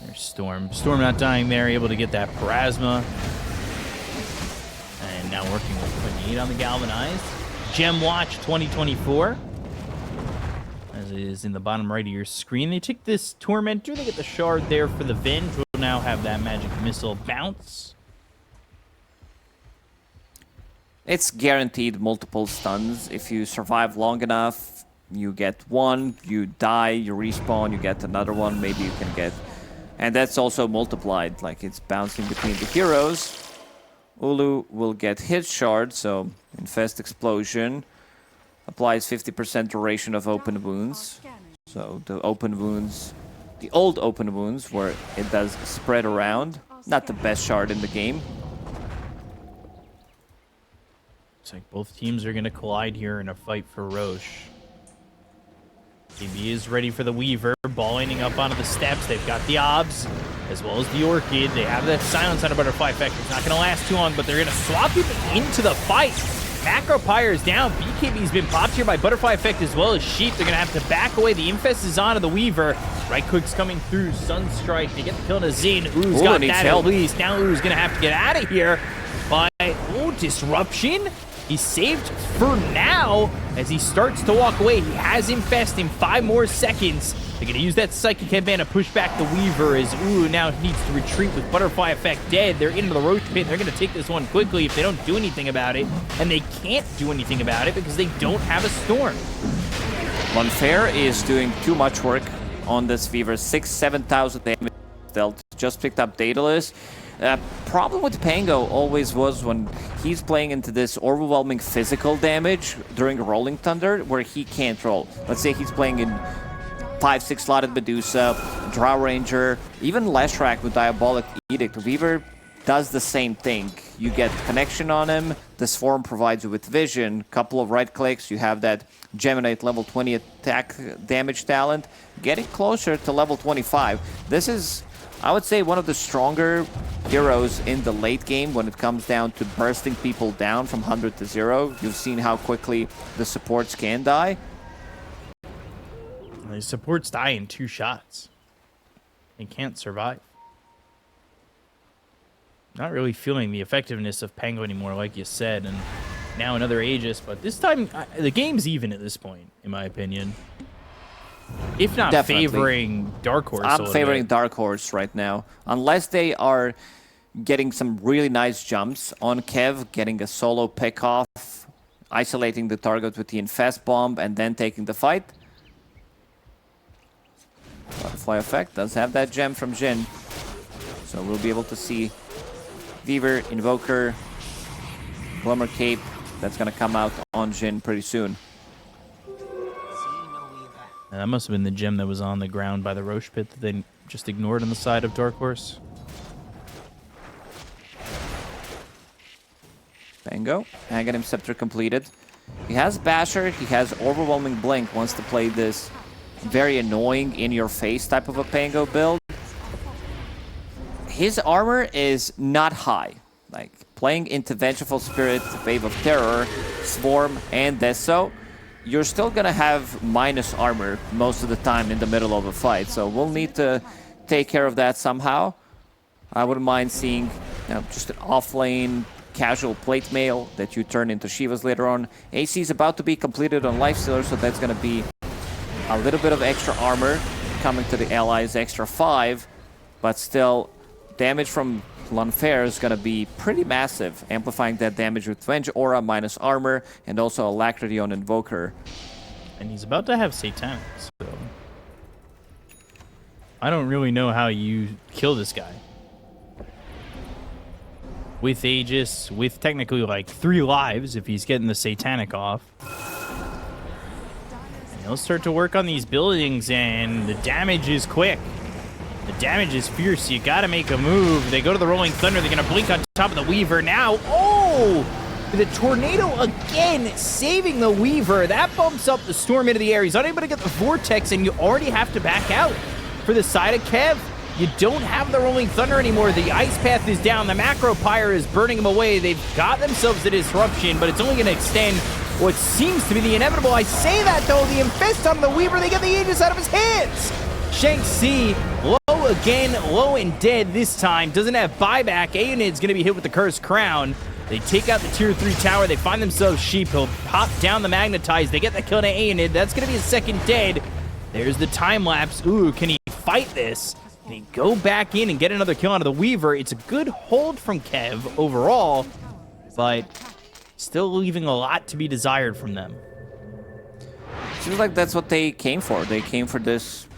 Speaker 2: There's Storm. Storm not dying there, able to get that Parasma. And now working with Grenade on the Galvanized. Gem Watch 2024. As it is in the bottom right of your screen. They take this Tormentor, they get the Shard there for the Venge. We'll now have that Magic Missile bounce.
Speaker 1: It's guaranteed multiple stuns. If you survive long enough, you get one, you die, you respawn, you get another one, maybe you can get... And that's also multiplied, like it's bouncing between the heroes. Ulu will get his shard, so Infest Explosion applies 50% duration of open wounds. So the open wounds, the old open wounds, where it does spread around. Not the best shard in the game.
Speaker 2: Looks like both teams are going to collide here in a fight for Roche. KB is ready for the Weaver, balling up onto the steps. They've got the Obs, as well as the Orchid. They have that Silence on a Butterfly effect. It's not going to last too long, but they're going to swap him into the fight. Macro Pyre is down. BKB's been popped here by Butterfly effect as well as Sheep. They're going to have to back away. The Infest is onto the Weaver. Right click's coming through. Sunstrike. They get the kill on Zin. Ooh's got that at least. Now Ooh's going to have to get out of here. But, Disruption. He's saved for now as he starts to walk away. He has Infest in 5 more seconds. They're going to use that Psychic Headband to push back the Weaver as Ooh now needs to retreat with Butterfly effect dead. They're into the Roach Pit. They're going to take this one quickly if they don't do anything about it. And they can't do anything about it because they don't have a Storm.
Speaker 1: Monfair is doing too much work on this Weaver. 6,000-7,000 damage dealt. Just picked up Daedalus. Problem with Pango always was when he's playing into this overwhelming physical damage during Rolling Thunder where he can't roll. Let's say he's playing in 5-6 slotted Medusa, Drow Ranger, even Leshrac with Diabolic Edict. Weaver does the same thing. You get connection on him, the Swarm provides you with vision, couple of right clicks, you have that Geminate level 20 attack damage talent, getting closer to level 25. This is, I would say, one of the stronger heroes in the late game when it comes down to bursting people down from 100 to 0. You've seen how quickly the supports can die.
Speaker 2: The supports die in 2 shots. They can't survive. Not really feeling the effectiveness of Pango anymore, like you said, and now another Aegis, but this time the game's even at this point, in my opinion. If not
Speaker 1: Definitely.
Speaker 2: favoring Dark Horse.
Speaker 1: I'm favoring Dark Horse right now, unless they are getting some really nice jumps on KEV, getting a solo pick off, isolating the target with the Infest Bomb, and then taking the fight. Butterfly Effect does have that gem from Jhin, so we'll be able to see Weaver, Invoker, Glimmer Cape. That's going to come out on Jhin pretty soon.
Speaker 2: And that must have been the gem that was on the ground by the Roche pit that they just ignored on the side of Dark Horse.
Speaker 1: Pango, Aghanim Scepter completed. He has Basher, he has Overwhelming Blink, wants to play this very annoying, in-your-face type of a Pango build. His armor is not high. Like, playing into Vengeful Spirit, Wave of Terror, Swarm, and Deso, you're still gonna have minus armor most of the time in the middle of a fight. So we'll need to take care of that somehow. I wouldn't mind seeing just an off-lane casual plate mail that you turn into Shivas later on. AC is about to be completed on Lifestealer, so that's gonna be a little bit of extra armor coming to the allies, extra 5, but still damage from Lunfair is going to be pretty massive, amplifying that damage with Venge Aura minus armor and also Alacrity on Invoker.
Speaker 2: And he's about to have Satanic, so I don't really know how you kill this guy. With Aegis, with technically like 3 lives if he's getting the Satanic off. He'll start to work on these buildings, and the damage is quick. The damage is fierce. You gotta make a move. They go to the Rolling Thunder. They're gonna blink on top of the Weaver now. Oh! The Tornado again, saving the Weaver. That bumps up the Storm into the air. He's unable to get the Vortex, and you already have to back out. For the side of KEV, you don't have the Rolling Thunder anymore. The Ice Path is down. The Macro Pyre is burning them away. They've got themselves a disruption, but it's only gonna extend what seems to be the inevitable. I say that, though. The Infest on the Weaver, they get the Aegis out of his hands. Shanxi, low again, low and dead this time. Doesn't have buyback. Aeonid's going to be hit with the Cursed Crown. They take out the Tier 3 tower. They find themselves Sheep. He'll pop down the Magnetize. They get the kill to Aeonid. That's going to be a second dead. There's the time lapse. Ooh, can he fight this? Can he go back in and get another kill out of the Weaver? It's a good hold from KEV overall, but still leaving a lot to be desired from them.
Speaker 1: Seems like that's what they came for. They came for this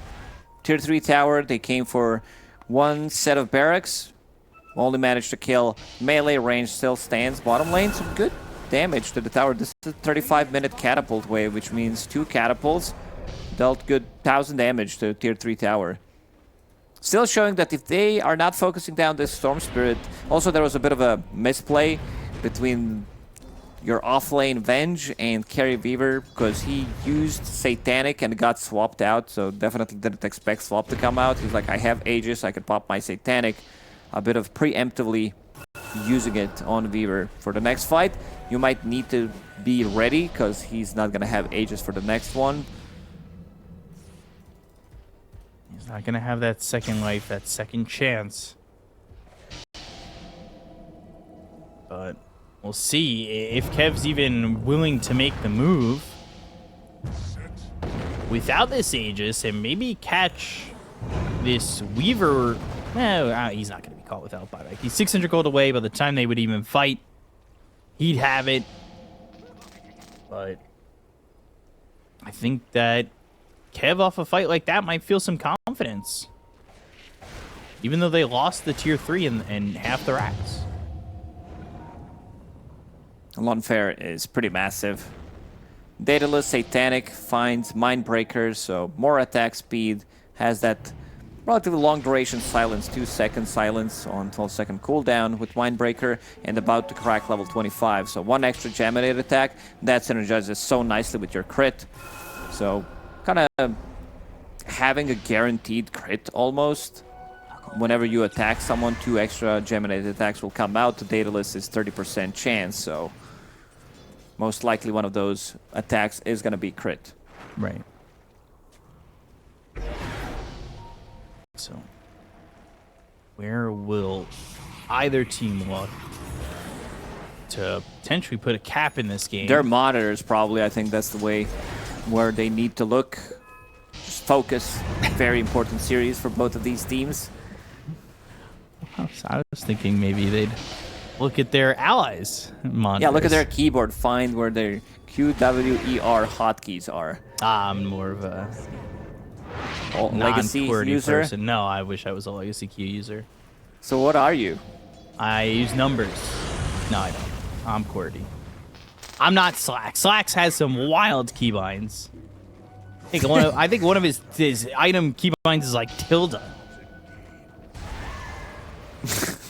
Speaker 1: Tier 3 tower. They came for one set of barracks. Only managed to kill. Melee range still stands. Bottom lane, some good damage to the tower. This is a 35-minute catapult wave, which means 2 catapults dealt good 1,000 damage to Tier 3 tower. Still showing that if they are not focusing down this Storm Spirit... Also, there was a bit of a misplay between your off-lane Venge and Carry Weaver, because he used Satanic and got swapped out, so definitely didn't expect Swap to come out. He's like, I have Aegis, I could pop my Satanic. A bit of preemptively using it on Weaver. For the next fight, you might need to be ready, because he's not going to have Aegis for the next one.
Speaker 2: He's not going to have that second life, that second chance. But we'll see if Kev's even willing to make the move without this Aegis and maybe catch this Weaver. No, he's not going to be caught without buyback. He's 600 gold away. By the time they would even fight, he'd have it. But I think that Kev off a fight like that might feel some confidence, even though they lost the Tier 3 and half their racks.
Speaker 1: Lunfair is pretty massive. Daedalus, Satanic, finds Mindbreaker, so more attack speed, has that relatively long duration silence, 2-second silence on 12-second cooldown with Mindbreaker, and about to crack level 25. So 1 extra Geminate attack, that synergizes so nicely with your crit. So kind of having a guaranteed crit almost whenever you attack someone, 2 extra geminated attacks will come out. The data list is 30% chance, so most likely one of those attacks is going to be crit.
Speaker 2: Right. So, where will either team look to potentially put a cap in this game?
Speaker 1: Their monitors, probably. I think that's the way where they need to look. Just focus. Very important series for both of these teams.
Speaker 2: I was thinking maybe they'd look at their allies' monitors.
Speaker 1: Yeah, look at their keyboard. Find where their QWER hotkeys are.
Speaker 2: I'm more of a
Speaker 1: Legacy
Speaker 2: non-QWERTY
Speaker 1: user.
Speaker 2: person. No, I wish I was a Legacy Q user.
Speaker 1: So what are you?
Speaker 2: I use numbers. No, I don't. I'm QWERTY. I'm not Slack. Slack has some wild keybinds. I think one of his item keybinds is like tilde.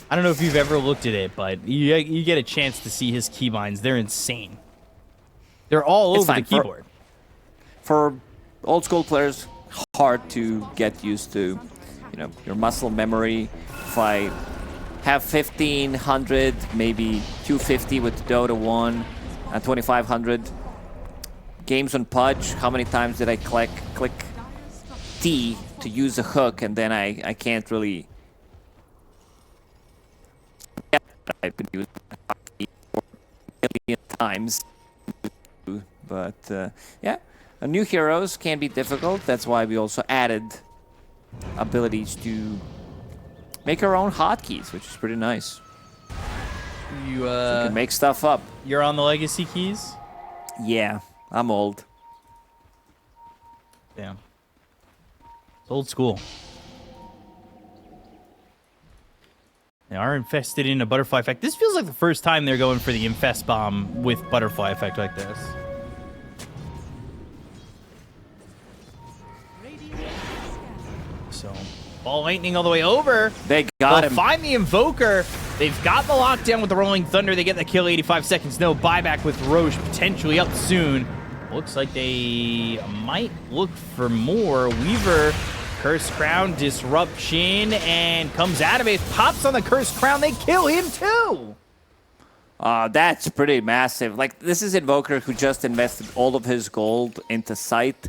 Speaker 2: I don't know if you've ever looked at it, but you get a chance to see his keybinds. They're insane. They're all over the keyboard.
Speaker 1: For old school players, hard to get used to, you know, your muscle memory. If I have 1500, maybe 250 with Dota 1 and 2500 games on Pudge, how many times did I click T to use a hook, and then I can't really. I've been using hockey for a million times, but yeah, new heroes can be difficult. That's why we also added abilities to make our own hotkeys, which is pretty nice.
Speaker 2: You
Speaker 1: So you can make stuff up.
Speaker 2: You're on the legacy keys?
Speaker 1: Yeah, I'm old.
Speaker 2: Damn. It's old school. They are infested in a butterfly effect. This feels like the first time they're going for the infest bomb with butterfly effect like this. So, ball lightning all the way over.
Speaker 1: They got
Speaker 2: They'll
Speaker 1: him.
Speaker 2: find the invoker. They've got the lockdown with the rolling thunder. They get the kill 85 seconds. No buyback with Roche potentially up soon. Looks like they might look for more. Weaver, Curse Crown, Disruption, and comes out of it. Pops on the Curse Crown. They kill him too.
Speaker 1: That's pretty massive. Like, this is Invoker who just invested all of his gold into Sight.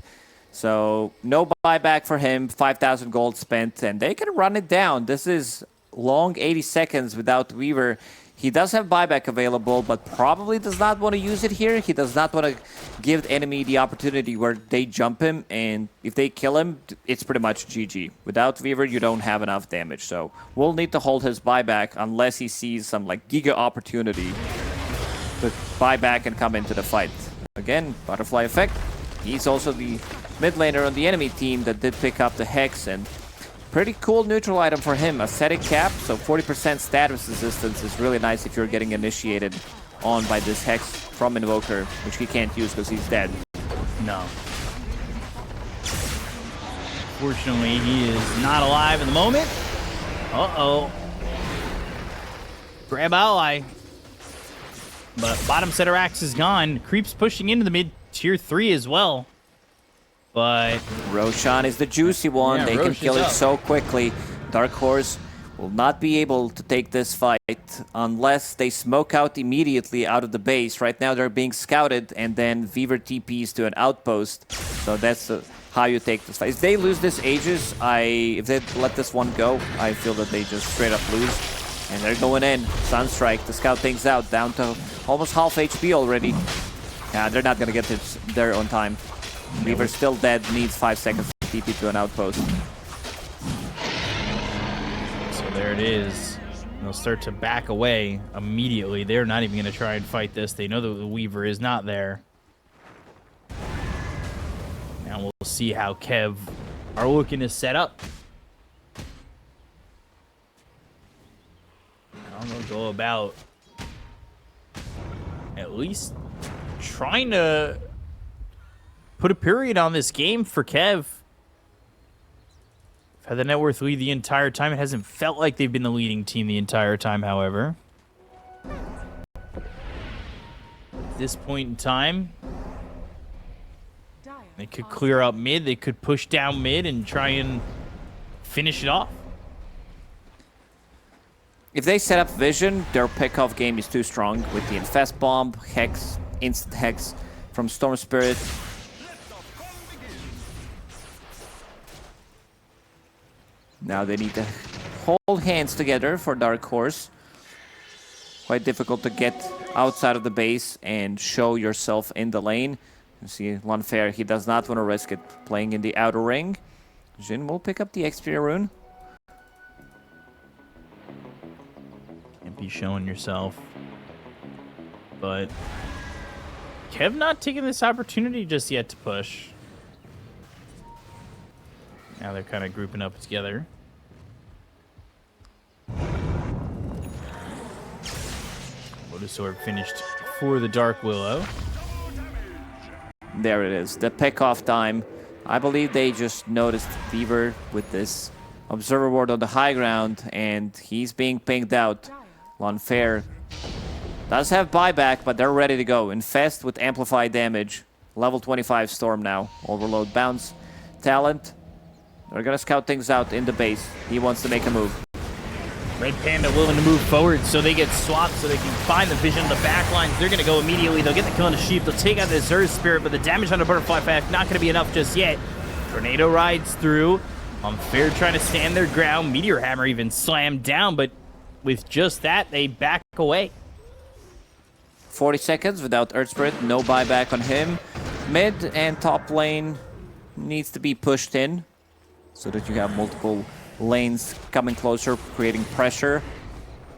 Speaker 1: So, no buyback for him. 5,000 gold spent, and they can run it down. This is long 80 seconds without Weaver. He does have buyback available, but probably does not want to use it here. He does not want to give the enemy the opportunity where they jump him, and if they kill him, it's pretty much GG. Without Weaver, you don't have enough damage, so we'll need to hold his buyback unless he sees some like giga opportunity to buy back and come into the fight. Again, butterfly effect. He's also the mid laner on the enemy team that did pick up the Hex, and pretty cool neutral item for him. Ascetic cap, so 40% status resistance is really nice if you're getting initiated on by this Hex from Invoker, which he can't use because he's dead.
Speaker 2: No. Fortunately, he is not alive in the moment. Uh-oh. Grab ally. But bottom center axe is gone. Creep's pushing into the mid tier 3 as well. But
Speaker 1: Roshan is the juicy one.
Speaker 2: Yeah,
Speaker 1: They can
Speaker 2: Roche
Speaker 1: kill
Speaker 2: is
Speaker 1: it
Speaker 2: up.
Speaker 1: so quickly. Dark Horse will not be able to take this fight unless they smoke out immediately out of the base. Right now they're being scouted, and then Weaver TPs to an outpost. So that's how you take this fight. If they lose this Aegis, if they let this one go, I feel that they just straight up lose. And they're going in. Sunstrike to scout things out, down to almost half HP already. Yeah, they're not going to get this there on time. Weaver's still dead, needs 5 seconds to TP to an outpost.
Speaker 2: so there it is. They'll start to back away immediately. They're not even going to try and fight this. They know that the Weaver is not there. Now we'll see how KEV are looking to set up. I'm going to go about at least trying to put a period on this game for KEV. Had the net worth lead the entire time. It hasn't felt like they've been the leading team the entire time, however. At this point in time, they could clear up mid. They could push down mid and try and finish it off.
Speaker 1: If they set up Vision, their pick-off game is too strong with the Infest Bomb, Hex, Instant Hex from Storm Spirit. Now they need to hold hands together for Dark Horse. Quite difficult to get outside of the base and show yourself in the lane. You see Lanfair, he does not want to risk it playing in the outer ring. Jin will pick up the Xperia rune.
Speaker 2: Can't be showing yourself. But KEV not taking this opportunity just yet to push. Now they're kind of grouping up together. Lotus Orb finished for the Dark Willow.
Speaker 1: There it is, the pick-off time. I believe they just noticed Weaver with this Observer Ward on the high ground, and he's being pinged out. Lanfair does have buyback, but they're ready to go. Infest with amplified damage. Level 25 Storm now. Overload bounce. Talent. They're gonna scout things out in the base. He wants to make a move.
Speaker 2: Red Panda willing to move forward, so they get swapped so they can find the vision on the back lines. They're going to go immediately. They'll get the kill on the sheep. They'll take out this Earth Spirit, but the damage on the Butterfly Fact not going to be enough just yet. Tornado rides through. Unfair trying to stand their ground. Meteor Hammer even slammed down, but with just that, they back away.
Speaker 1: 40 seconds without Earth Spirit. No buyback on him. Mid and top lane needs to be pushed in so that you have multiple lanes coming closer, creating pressure.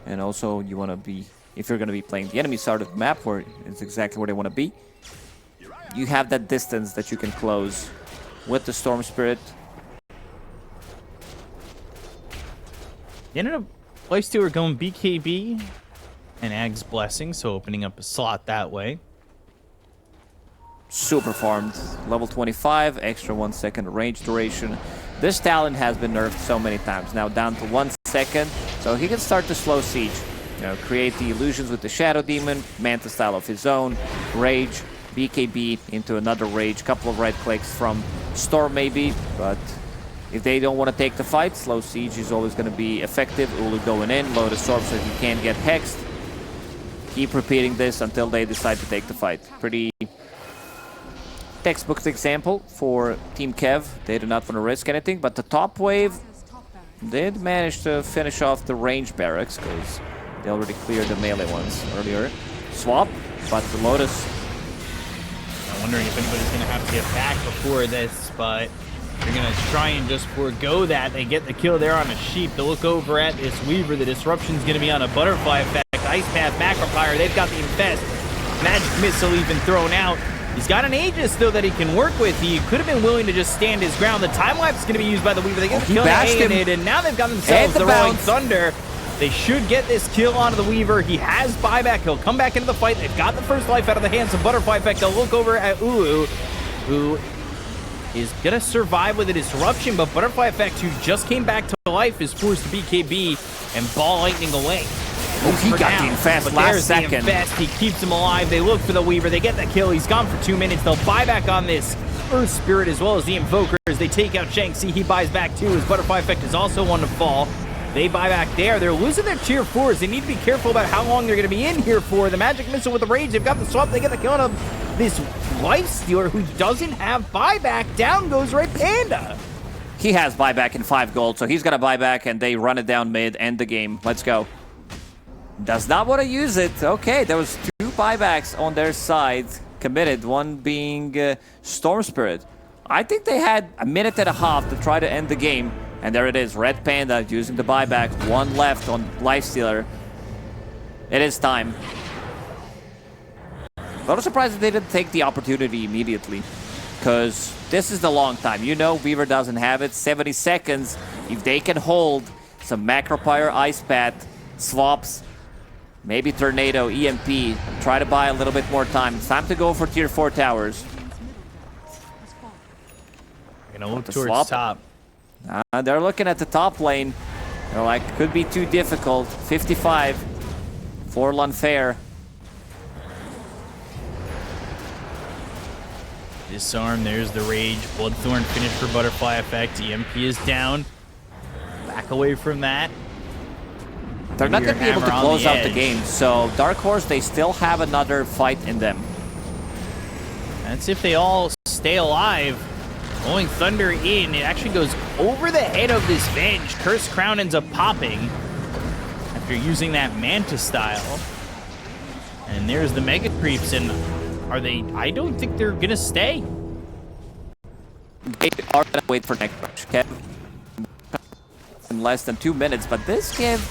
Speaker 1: And also you want to be, if you're going to be playing the enemy side of the map where it's exactly where they want to be, you have that distance that you can close with the Storm Spirit.
Speaker 2: They ended up Lifestealer going BKB and Ag's Blessing, so opening up a slot that way.
Speaker 1: Super farmed. Level 25, extra 1 second range duration. This talent has been nerfed so many times. Now down to 1 second, so he can start to slow siege. You know, create the illusions with the Shadow Demon, Manta style of his own, Rage, BKB into another Rage, couple of right clicks from Storm maybe, but if they don't want to take the fight, slow siege is always going to be effective. Ulu going in, Lotus Orb so he can't get hexed. Keep repeating this until they decide to take the fight. Pretty textbook example for Team KEV. They do not want to risk anything, but the top wave did manage to finish off the range barracks because they already cleared the melee ones earlier. Swap, but the Lotus.
Speaker 2: I'm wondering if anybody's going to have to get back before this, but they're going to try and just forego that. They get the kill there on a sheep. To look over at this Weaver. The disruption's going to be on a Butterfly Effect. Ice Path, Macro Fire. They've got the Infest. Magic Missile even thrown out. He's got an Aegis, though, that he can work with. He could have been willing to just stand his ground. The time lapse is going to be used by the Weaver. They get the kill on it, and now they've got themselves the Rolling Thunder. They should get this kill onto the Weaver. He has buyback. He'll come back into the fight. They've got the first life out of the hands of Butterfly Effect. They'll look over at Ulu, who is going to survive with a disruption, but Butterfly Effect, who just came back to life, is forced to BKB and Ball Lightning away.
Speaker 1: Oh, he got the Infest last second.
Speaker 2: Infest. He keeps him alive. They look for the Weaver. They get the kill. He's gone for 2 minutes. They'll buy back on this Earth Spirit as well as the Invokers. They take out Shang-Chi. He buys back too. His Butterfly Effect is also one to fall. They buy back there. They're losing their tier 4s. They need to be careful about how long they're going to be in here for. The Magic Missile with the Rage. They've got the swap. They get the kill on this Lifestealer who doesn't have buyback. Down goes Red Panda.
Speaker 1: He has buyback in 5 gold, so he's going to buy back and they run it down mid, end the game. Let's go. Does not want to use it. Okay, there was 2 buybacks on their side committed, one being Storm Spirit. I think they had a minute and a half to try to end the game, and there it is. Red Panda using the buyback. 1 left on Lifestealer. It is time. A little surprised that they didn't take the opportunity immediately, because this is the long time. You know Weaver doesn't have it. 70 seconds. If they can hold some Macropyre, Ice Path, swaps, maybe Tornado, EMP, try to buy a little bit more time. It's time to go for tier 4 towers.
Speaker 2: Gonna look towards top.
Speaker 1: They're looking at the top lane. They're like, could be too difficult. 55 for Lanfair.
Speaker 2: Disarm, there's the Rage. Bloodthorn finished for Butterfly Effect. EMP is down. Back away from that.
Speaker 1: They're not
Speaker 2: Your
Speaker 1: going to be able to
Speaker 2: hammer on
Speaker 1: close
Speaker 2: the
Speaker 1: out the
Speaker 2: edge.
Speaker 1: game. So Dark Horse, they still have another fight in them.
Speaker 2: That's if they all stay alive. Rolling Thunder in. It actually goes over the head of this Venge. Cursed Crown ends up popping after using that Manta style. And there's the Mega Creeps. And are they... I don't think they're going to stay.
Speaker 1: They are going to wait for next rush. Kev, in less than 2 minutes. But this gives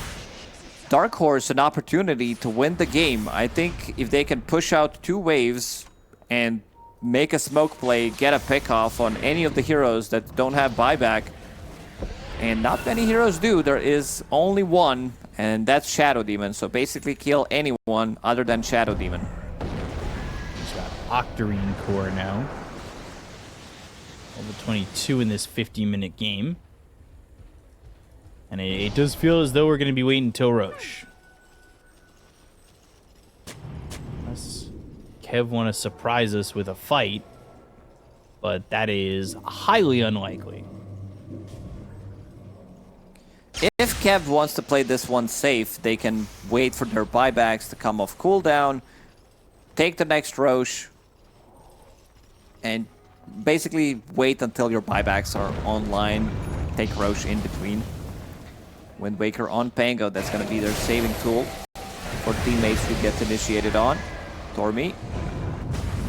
Speaker 1: Dark Horse an opportunity to win the game. I think if they can push out 2 waves and make a smoke play, get a pick off on any of the heroes that don't have buyback. And not many heroes do. There is only one, and that's Shadow Demon. So basically kill anyone other than Shadow Demon.
Speaker 2: He's got Octarine Core now. Level 22 in this 50-minute game. And it does feel as though we're going to be waiting until Roche. Kev want to surprise us with a fight, but that is highly unlikely.
Speaker 1: If Kev wants to play this one safe, they can wait for their buybacks to come off cooldown, take the next Roche, and basically wait until your buybacks are online, take Roche in between. Wind Waker on Pango, that's going to be their saving tool for teammates to get initiated on. Tormy.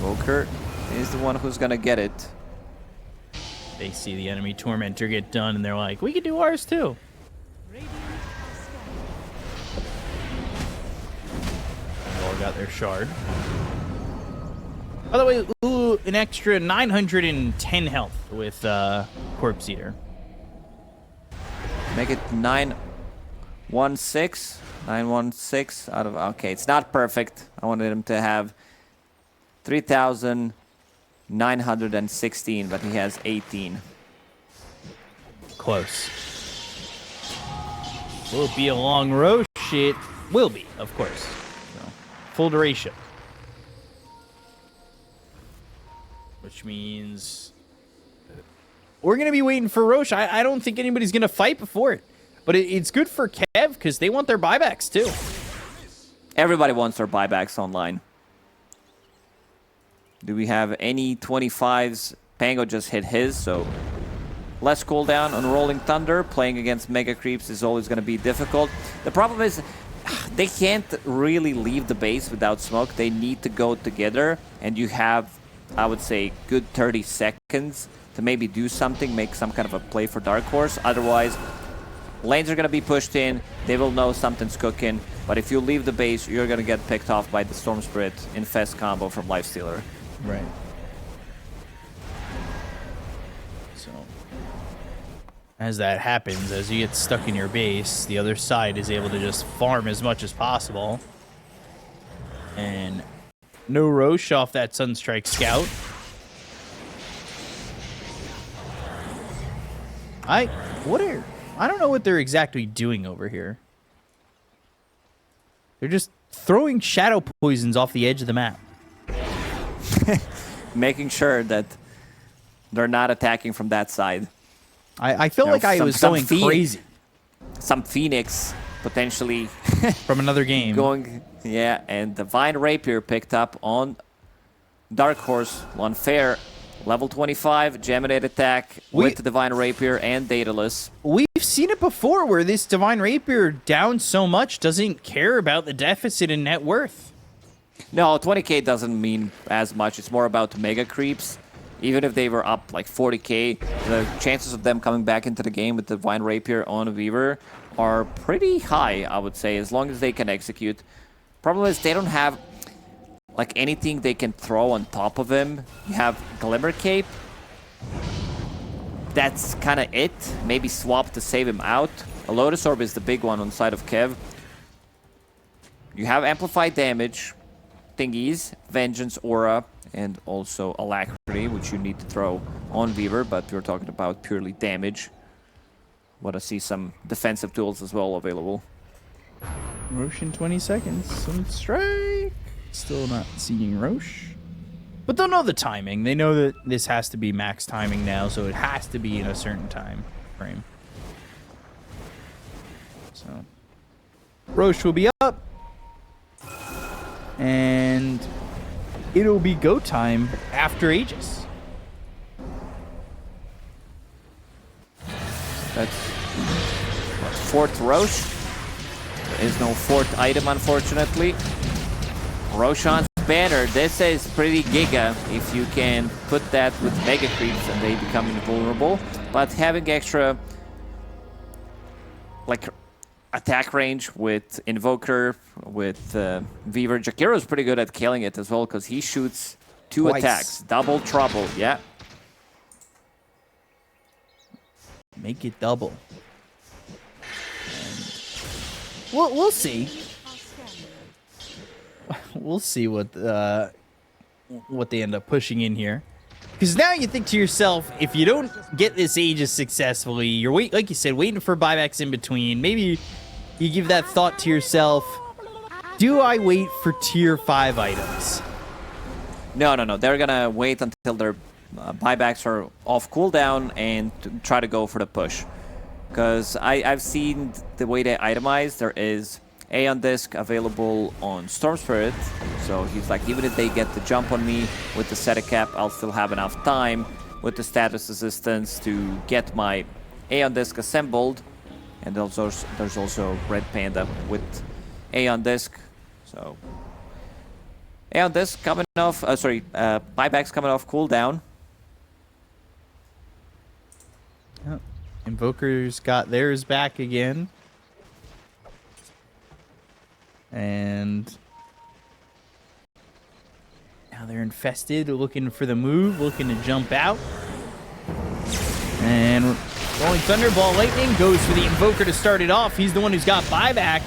Speaker 1: Woker is the one who's going to get it.
Speaker 2: They see the enemy Tormentor get done, and they're like, we could do ours too. They all got their shard. By the way, ooh, an extra 910 health with Corpse Eater.
Speaker 1: Make it 916. 916 out of... Okay, it's not perfect. I wanted him to have 3,916, but he has 18.
Speaker 2: Close. Will it be a long Roche? It will be, of course. So, full duration. Which means we're going to be waiting for Roche. I don't think anybody's going to fight before it. But it's good for Kev because they want their buybacks too.
Speaker 1: Everybody wants their buybacks online. Do we have any 25s? Pango just hit his, so less cooldown on Rolling Thunder. Playing against Mega Creeps is always going to be difficult. The problem is they can't really leave the base without smoke. They need to go together, and you have, I would say, good 30 seconds to maybe do something, make some kind of a play for Dark Horse. Otherwise, lanes are going to be pushed in. They will know something's cooking. But if you leave the base, you're going to get picked off by the Storm Spirit Infest combo from Lifestealer.
Speaker 2: Right. So, as that happens, as you get stuck in your base, the other side is able to just farm as much as possible. And no Roche off that Sunstrike Scout. I don't know what they're exactly doing over here. They're just throwing shadow poisons off the edge of the map.
Speaker 1: Making sure that they're not attacking from that side.
Speaker 2: I feel like I was going crazy.
Speaker 1: Some Phoenix potentially
Speaker 2: from another game.
Speaker 1: Yeah, and Divine Rapier picked up on Dark Horse on Fair. Level 25, Geminate attack with the Divine Rapier and Daedalus.
Speaker 2: We've seen it before where this Divine Rapier down so much doesn't care about the deficit in net worth.
Speaker 1: No, 20k doesn't mean as much. It's more about Mega Creeps. Even if they were up like 40k, the chances of them coming back into the game with the Divine Rapier on Weaver are pretty high, I would say, as long as they can execute. Problem is they don't have like anything they can throw on top of him. You have Glimmer Cape. That's kind of it. Maybe swap to save him out. A Lotus Orb is the big one on the side of Kev. You have Amplified Damage, thingies, Vengeance, Aura, and also Alacrity, which you need to throw on Weaver, but we're talking about purely damage. Want to see some defensive tools as well available.
Speaker 2: Roche in 20 seconds. Some strike. Still not seeing Roche. But they'll know the timing. They know that this has to be max timing now, so it has to be in a certain time frame. So Roche will be up. And it'll be go time after Aegis.
Speaker 1: That's what, fourth Roche. There is no fourth item, unfortunately. Roshan's banner. This is pretty giga if you can put that with Mega Creeps and they become invulnerable. But having extra like attack range with Invoker, with Weaver. Jakiro's pretty good at killing it as well because he shoots two
Speaker 2: Twice.
Speaker 1: attacks. Double trouble, yeah.
Speaker 2: Make it double. And we'll see. We'll see what they end up pushing in here. Because now you think to yourself, if you don't get this Aegis successfully, you're like you said, waiting for buybacks in between. Maybe you give that thought to yourself, do I wait for tier 5 items?
Speaker 1: No. They're gonna wait until their buybacks are off cooldown and try to go for the push. Because I've seen the way they itemize. There is Aeon Disc available on Storm Spirit. So he's like, even if they get the jump on me with the Static Cap, I'll still have enough time with the status assistance to get my Aeon Disc assembled. And there's also Red Panda with Aeon Disc. So Aeon Disc coming off, buybacks coming off cooldown.
Speaker 2: Oh, Invoker's got theirs back again. And now they're infested, looking for the move, looking to jump out. And Rolling Thunder, Ball Lightning goes for the Invoker to start it off. He's the one who's got buyback.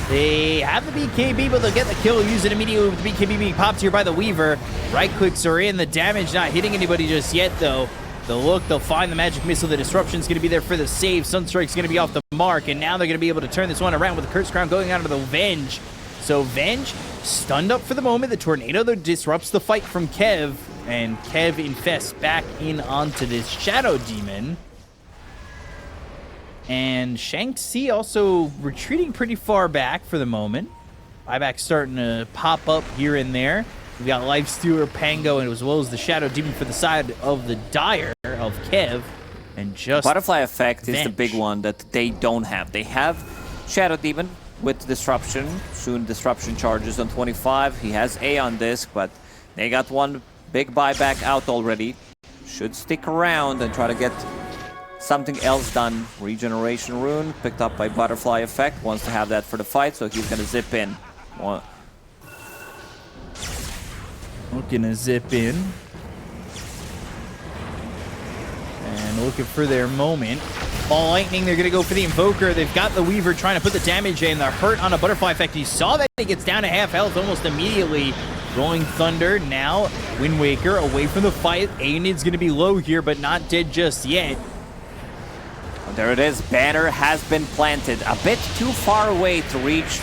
Speaker 2: They have the BKB, but they'll get the kill. Use it immediately with the BKB being popped here by the Weaver. Right clicks are in. The damage not hitting anybody just yet, though. They'll look, they'll find the Magic Missile. The Disruption's going to be there for the save. Sunstrike's going to be off the mark, and now they're going to be able to turn this one around with the Curse Crown going out of the Venge. So Venge stunned up for the moment. The Tornado that disrupts the fight from KEV, and KEV infests back in onto this Shadow Demon. And Shanxi also retreating pretty far back for the moment. Buyback starting to pop up here and there. We got Lifestealer, Pango, and as well as the Shadow Demon for the side of the Dire of KEV. And just
Speaker 1: Butterfly Effect is the
Speaker 2: Venge.
Speaker 1: big one that they don't have. They have Shadow Demon with Disruption. Soon Disruption charges on 25. He has Aeon Disc, but they got one big buyback out already. Should stick around and try to get something else done. Regeneration Rune picked up by Butterfly Effect. Wants to have that for the fight, so he's going to zip in.
Speaker 2: looking to zip in. And looking for their moment. Ball Lightning, they're going to go for the Invoker. They've got the Weaver trying to put the damage in. The hurt on a Butterfly Effect. You saw that he gets down to half health almost immediately. Rolling Thunder, now Wind Waker away from the fight. Aenid's going to be low here, but not dead just yet.
Speaker 1: There it is. Banner has been planted. A bit too far away to reach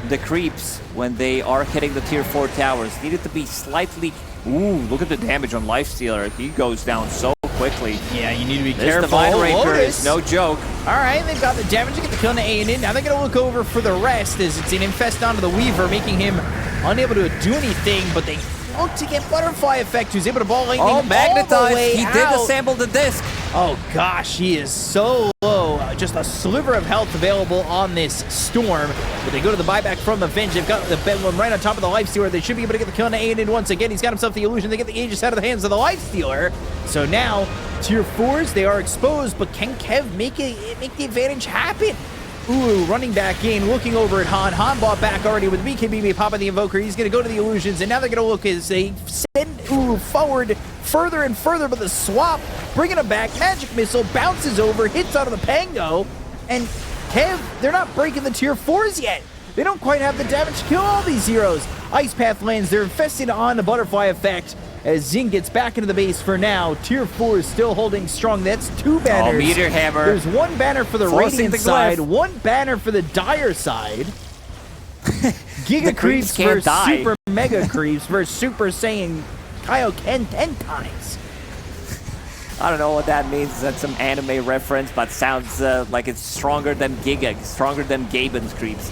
Speaker 1: the creeps when they are hitting the tier 4 towers. Needed to be slightly... Ooh, look at the damage on Lifestealer. He goes down so quickly.
Speaker 2: Yeah, you need to be
Speaker 1: This
Speaker 2: careful.
Speaker 1: Divine Rapier
Speaker 2: Lotus.
Speaker 1: is no joke.
Speaker 2: All right, they've got the damage to get the kill on the Aenid. Now they're going to look over for the rest as it's an infest onto the Weaver, making him unable to do anything, but they look to get Butterfly Effect, who's able to Ball Lightning all the
Speaker 1: magnetized.
Speaker 2: way
Speaker 1: He
Speaker 2: out.
Speaker 1: did assemble the disc.
Speaker 2: Oh gosh, he is so low. Just a sliver of health available on this Storm. But they go to the buyback from the Venge. They've got the Bedlam right on top of the Lifestealer. They should be able to get the kill on the Aenid once again. He's got himself the illusion. They get the Aegis out of the hands of the Lifestealer. So now, tier 4s, they are exposed, but can KEV make the advantage happen? Ooh, running back in, looking over at Han. Han bought back already with BKB popping the Invoker. He's going to go to the Illusions, and now they're going to look as they send forward further and further, but the swap, bringing him back. Magic Missile bounces over, hits out of the Pango, and KEV, they're not breaking the tier 4s yet. They don't quite have the damage to kill all these heroes. Ice Path lands, they're infested on the Butterfly Effect. As Zing gets back into the base for now. Tier 4 is still holding strong. That's 2 banners.
Speaker 1: Oh, Meteor Hammer.
Speaker 2: There's 1 banner for the
Speaker 1: Forcing
Speaker 2: Radiant
Speaker 1: the
Speaker 2: side,
Speaker 1: glyph.
Speaker 2: 1 banner for the Dire side. Giga
Speaker 1: The
Speaker 2: Creeps
Speaker 1: creeps can't
Speaker 2: versus
Speaker 1: die.
Speaker 2: Super Mega Creeps versus Super Saiyan Kaioken 10 times.
Speaker 1: I don't know what that means. That's some anime reference, but sounds like it's stronger than Giga, stronger than Gaben's creeps.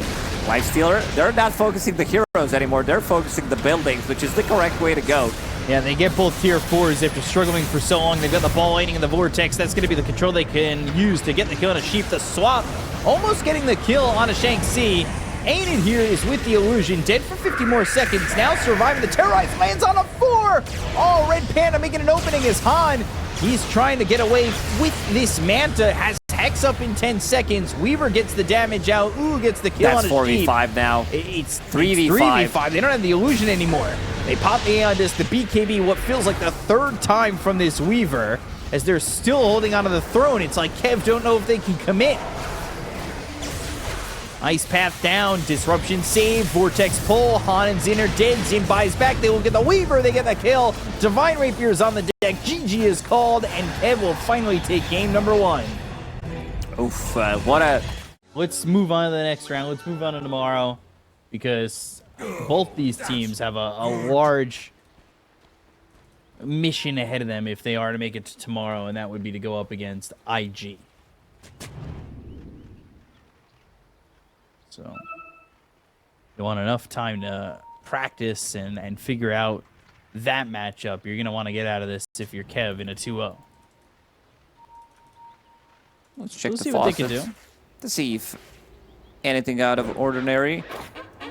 Speaker 1: Lifestealer, they're not focusing the heroes anymore. They're focusing the buildings, which is the correct way to go.
Speaker 2: Yeah, they get both tier 4s after struggling for so long. They've got the ball lightning in the vortex. That's going to be the control they can use to get the kill on a Sheep. The swap, almost getting the kill on a Shanxi. Aiden here is with the illusion, dead for 50 more seconds. Now surviving the terrorize, lands on a 4. Oh, Red Panda making an opening as Han. He's trying to get away with this Manta. Has Hex up in 10 seconds. Weaver gets the damage out. Ooh, gets the kill on a Sheep.
Speaker 1: That's 4v5 now.
Speaker 2: It's
Speaker 1: 3v5.
Speaker 2: 3v5. They don't have the illusion anymore. They pop the Aeondis, the BKB, what feels like the 3rd time from this Weaver, as they're still holding onto the throne. It's like KEV don't know if they can commit. Ice Path down, Disruption save, Vortex pull, Han and Zin are dead, Zin buys back, they will get the Weaver, they get the kill, Divine Rapier's on the deck, GG is called, and KEV will finally take game number 1.
Speaker 1: Oof, what a...
Speaker 2: Let's move on to the next round, let's move on to tomorrow, because both these teams have a large mission ahead of them if they are to make it to tomorrow, and that would be to go up against IG. So you want enough time to practice and figure out that matchup. You're going to want to get out of this if you're KEV in a 2-0.
Speaker 1: Let's check the
Speaker 2: see what they can
Speaker 1: faucets
Speaker 2: do.
Speaker 1: to see if anything out of ordinary.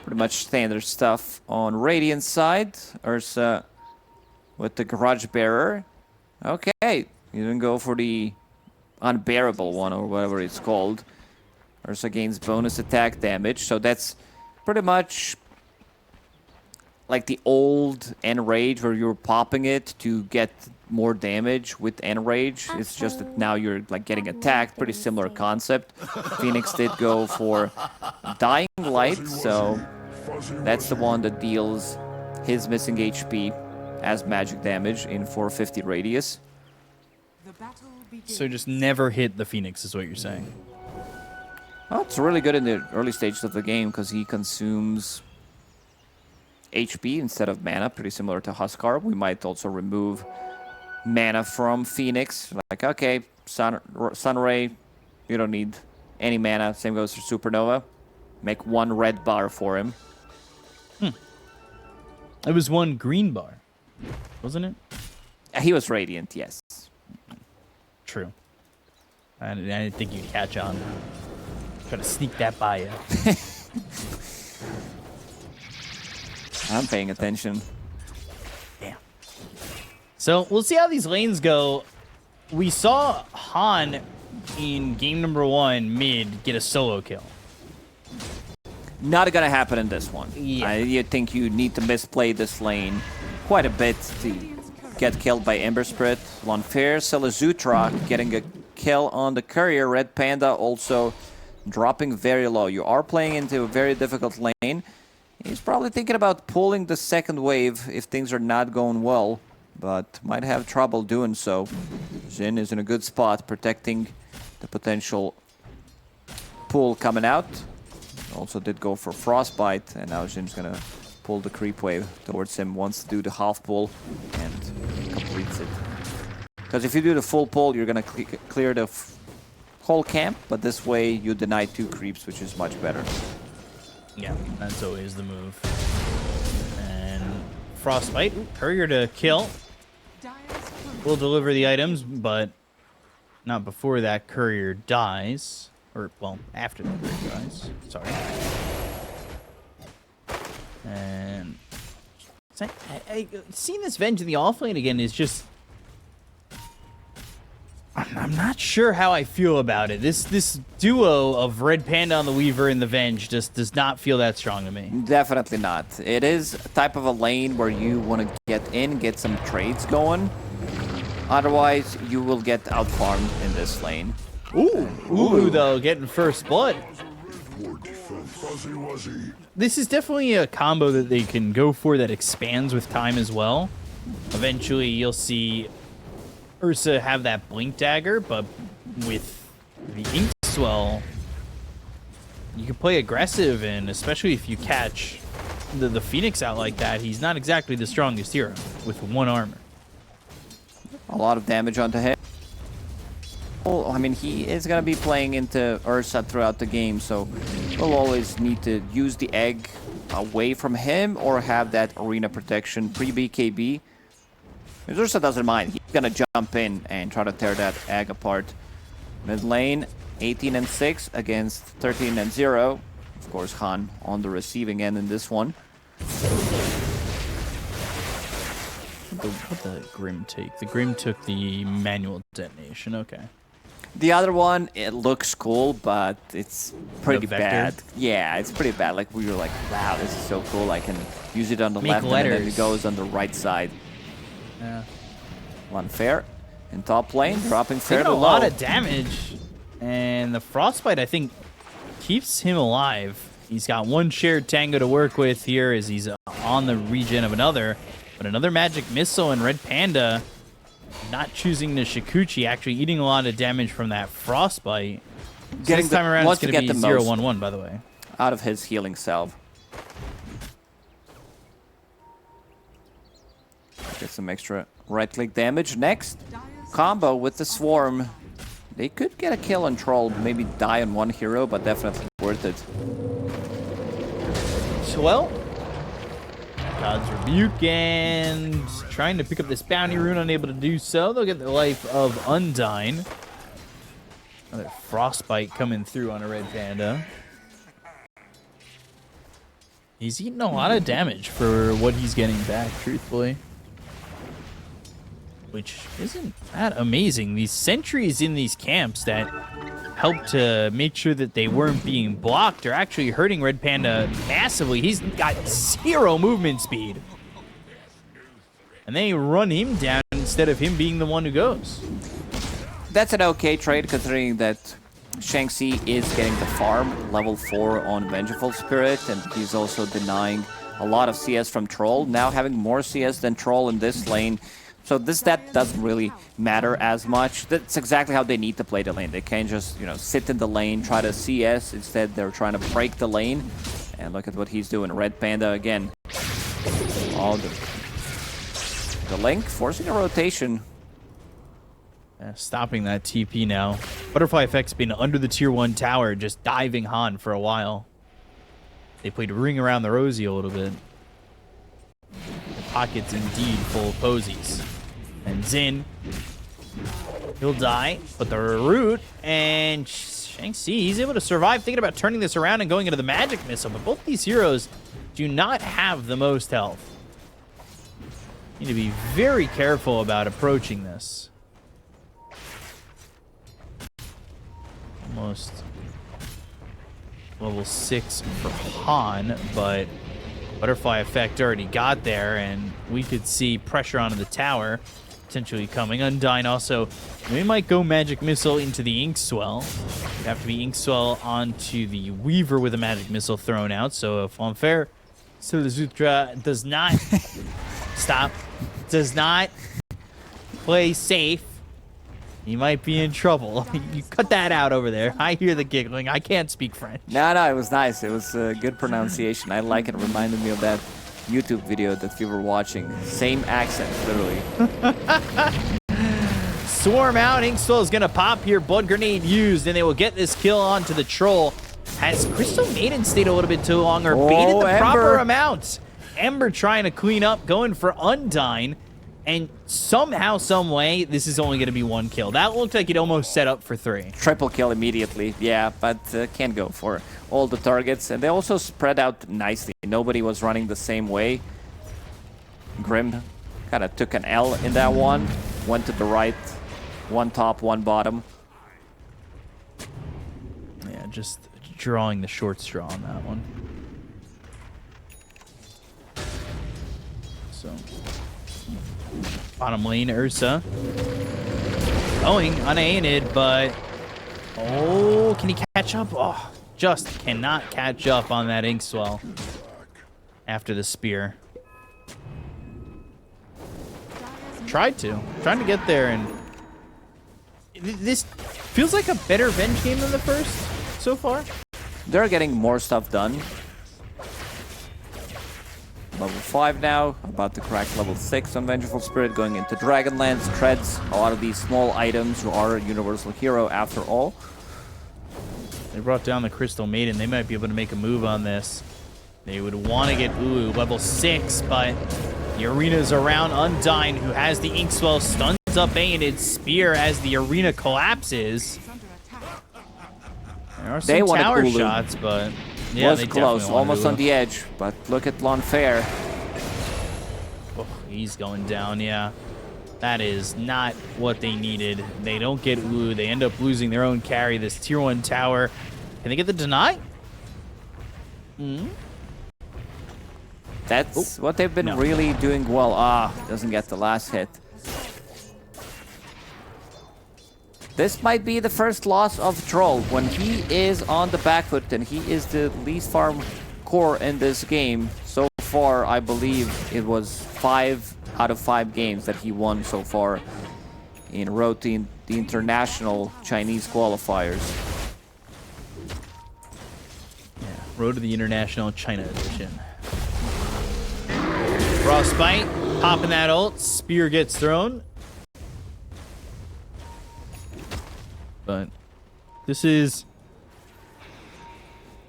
Speaker 1: Pretty much standard stuff on Radiant's side. Ursa with the Grudge Bearer. Okay, you didn't go for the unbearable one or whatever it's called. Ursa gains bonus attack damage, so that's pretty much like the old Enrage where you're popping it to get more damage with Enrage. It's just that now you're like getting attacked, pretty similar concept. Phoenix did go for Dying Light, so that's the one that deals his missing HP as magic damage in 450 radius.
Speaker 3: The battle begins.
Speaker 2: So just never hit the Phoenix is what you're saying.
Speaker 1: Well, it's really good in the early stages of the game because he consumes HP instead of mana, pretty similar to Huskar. We might also remove mana from Phoenix. Like, okay, Sunray, you don't need any mana. Same goes for Supernova. Make 1 red bar for him.
Speaker 2: It was 1 green bar, wasn't it?
Speaker 1: He was Radiant, yes.
Speaker 2: True. I didn't think you'd catch on. Try to sneak that by you.
Speaker 1: I'm paying attention.
Speaker 2: Damn. So we'll see how these lanes go. We saw Han in game number 1 mid get a solo kill.
Speaker 1: Not gonna happen in this one.
Speaker 2: Yeah.
Speaker 1: You think you need to misplay this lane quite a bit to get killed by Ember Spirit. Lonfair, Selazutra getting a kill on the Courier. Red Panda also dropping very low. You are playing into a very difficult lane. He's probably thinking about pulling the second wave if things are not going well, but might have trouble doing so. Jhin is in a good spot protecting the potential pull coming out. Also did go for Frostbite, and now Jhin's gonna pull the creep wave towards him, wants to do the half pull and completes it. Because if you do the full pull, you're gonna clear the whole camp, but this way you deny 2 creeps, which is much better.
Speaker 2: Yeah, that's always the move. And Frostbite, Courier to kill. Will deliver the items, but not before that Courier dies. Or, well, after the Courier dies. Sorry. And seeing this Venge in the offlane again is just... I'm not sure how I feel about it. This duo of Red Panda on the Weaver and the Venge just does not feel that strong to me.
Speaker 1: Definitely not. It is a type of a lane where you want to get in, get some trades going. Otherwise, you will get outfarmed in this lane.
Speaker 2: Ooh, though, getting first blood. This is definitely a combo that they can go for that expands with time as well. Eventually, you'll see Ursa have that Blink Dagger, but with the Ink Swell, you can play aggressive, and especially if you catch the Phoenix out like that, he's not exactly the strongest hero with 1 armor.
Speaker 1: A lot of damage onto him. I mean, he is going to be playing into Ursa throughout the game, so we'll always need to use the egg away from him or have that arena protection pre-BKB. Ursa doesn't mind. He's going to jump in and try to tear that egg apart. Mid lane, 18 and 6 against 13 and 0. Of course, Han on the receiving end in this one.
Speaker 2: What the Grim take? The Grim took the manual detonation. Okay.
Speaker 1: The other one, it looks cool, but it's pretty bad. Yeah, it's pretty bad. Like, we were like, wow, this is so cool. I can use it on the left, and then it goes on the right side.
Speaker 2: Yeah.
Speaker 1: One fair in top lane, dropping fair to
Speaker 2: a
Speaker 1: low.
Speaker 2: lot of damage, and the Frostbite, I think, keeps him alive. He's got one shared tango to work with here as he's on the regen of another. But another magic missile, and Red Panda not choosing the Shikuchi, actually eating a lot of damage from that Frostbite. So this time around, it's going to be 0-1-1, by the way.
Speaker 1: Out of his healing salve. Get some extra right-click damage. Next, combo with the Swarm. They could get a kill on Troll, maybe die on one hero, but definitely worth it.
Speaker 2: Well, God's Rebuke and trying to pick up this bounty rune, unable to do so. They'll get the life of Undyne. Another Frostbite coming through on a Red Panda. He's eating a lot of damage for what he's getting back, truthfully. Which isn't that amazing. These sentries in these camps that help to make sure that they weren't being blocked are actually hurting Red Panda massively. He's got 0 movement speed. And they run him down instead of him being the one who goes.
Speaker 1: That's an okay trade considering that Shang-Chi is getting the farm, level 4 on Vengeful Spirit, and he's also denying a lot of CS from Troll. Now having more CS than Troll in this lane. So this stat doesn't really matter as much. That's exactly how they need to play the lane. They can't just, you know, sit in the lane, try to CS. Instead, they're trying to break the lane. And look at what he's doing. Red Panda again. All the Link forcing a rotation.
Speaker 2: Stopping that TP now. Butterfly Effect's been under the tier 1 tower, just diving Han for a while. They played Ring Around the Rosie a little bit. The pocket's indeed full of posies. And Xin, he'll die, but the root and Shang-Chi, he's able to survive, thinking about turning this around and going into the magic missile, but both these heroes do not have the most health. Need to be very careful about approaching this. Almost level 6 for Han, but Butterfly Effect already got there, and we could see pressure onto the tower potentially coming. Undyne also, we might go Magic Missile into the Inkswell. It'd have to be Inkswell onto the Weaver with a Magic Missile thrown out. So if Unfair Zutra does not does not play safe, you might be in trouble. You cut that out over there. I hear the giggling. I can't speak French.
Speaker 1: No, it was nice. It was a good pronunciation. I like it. It reminded me of that YouTube video that we were watching. Same accent, literally.
Speaker 2: Swarm out. Inkswell is going to pop here. Blood Grenade used, and they will get this kill onto the Troll. Has Crystal Maiden stayed a little bit too long or baited the proper amount? Ember trying to clean up, going for Undyne. And somehow, some way, this is only going to be 1 kill. That looked like it almost set up for 3.
Speaker 1: Triple kill immediately, yeah, but can't go for all the targets. And they also spread out nicely. Nobody was running the same way. Grim kind of took an L in that one. Went to the right. 1 top, 1 bottom.
Speaker 2: Yeah, just drawing the short straw on that one. So... bottom lane, Ursa. Going unaided, but... oh, can he catch up? Oh, just cannot catch up on that Inkswell after the spear. Trying to get there, and... this feels like a better Venge game than the first so far.
Speaker 1: They're getting more stuff done. level 5 now, about to crack level 6 on Vengeful Spirit, going into Dragonlance, Treads, a lot of these small items who are a universal hero after all.
Speaker 2: They brought down the Crystal Maiden. They might be able to make a move on this. They would want to get, level 6, but the arena's around Undyne, who has the Inkswell, stuns up Bayonet's spear as the arena collapses. There are some tower shots, but yeah,
Speaker 1: was close, almost on the edge, but look at Lonfair.
Speaker 2: Oh, he's going down, yeah. That is not what they needed. They don't get Ulu. They end up losing their own carry, this tier 1 tower. Can they get the deny?
Speaker 1: That's what they've been really doing well. Doesn't get the last hit. This might be the first loss of Troll. When he is on the back foot, and he is the least farm core in this game. So far, I believe it was 5 out of 5 games that he won so far in road to the international Chinese qualifiers.
Speaker 2: Yeah, road to the international China edition. Frostbite, popping that ult, spear gets thrown. But this is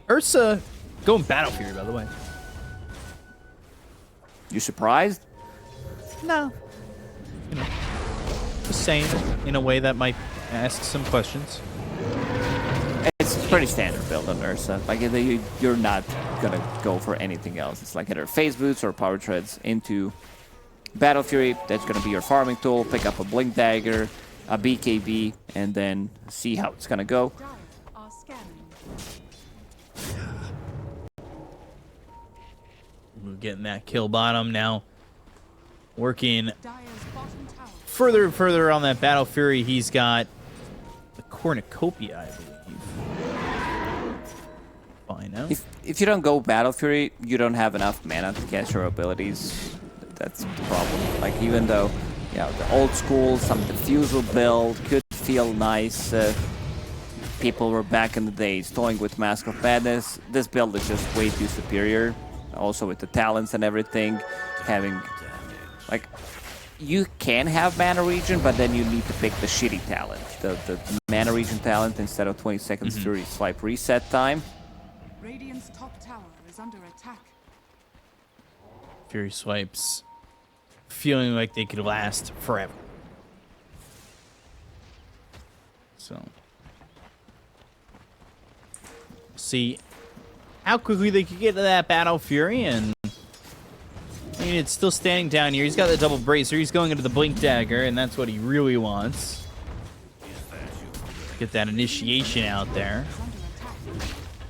Speaker 2: Ursa going Battle Fury, by the way.
Speaker 1: You surprised?
Speaker 2: No. You know, just saying it in a way that might ask some questions.
Speaker 1: It's pretty standard build on Ursa. Like, you're not gonna go for anything else. It's like either phase boots or power treads into Battle Fury. That's gonna be your farming tool. Pick up a Blink Dagger, a BKB, and then see how it's gonna go.
Speaker 2: We're getting that kill bottom now. Working further and further on that Battle Fury. He's got the Cornucopia, I believe. Fine now.
Speaker 1: If you don't go Battle Fury, you don't have enough mana to cast your abilities. That's the problem. Like, even though, you know, the old school, some diffusal build could feel nice. People were back in the days toying with Mask of Madness. This build is just way too superior. Also with the talents and everything, having, like, you can have mana regen, but then you need to pick the shitty talent. The mana regen talent instead of 20 seconds Fury Swipe reset time.
Speaker 3: Radiant's top tower is under attack.
Speaker 2: Fury Swipes feeling like they could last forever. So, see how quickly they could get to that Battle Fury, and I mean, it's still standing down here. He's got the double bracer. He's going into the Blink Dagger, and that's what he really wants. Get that initiation out there.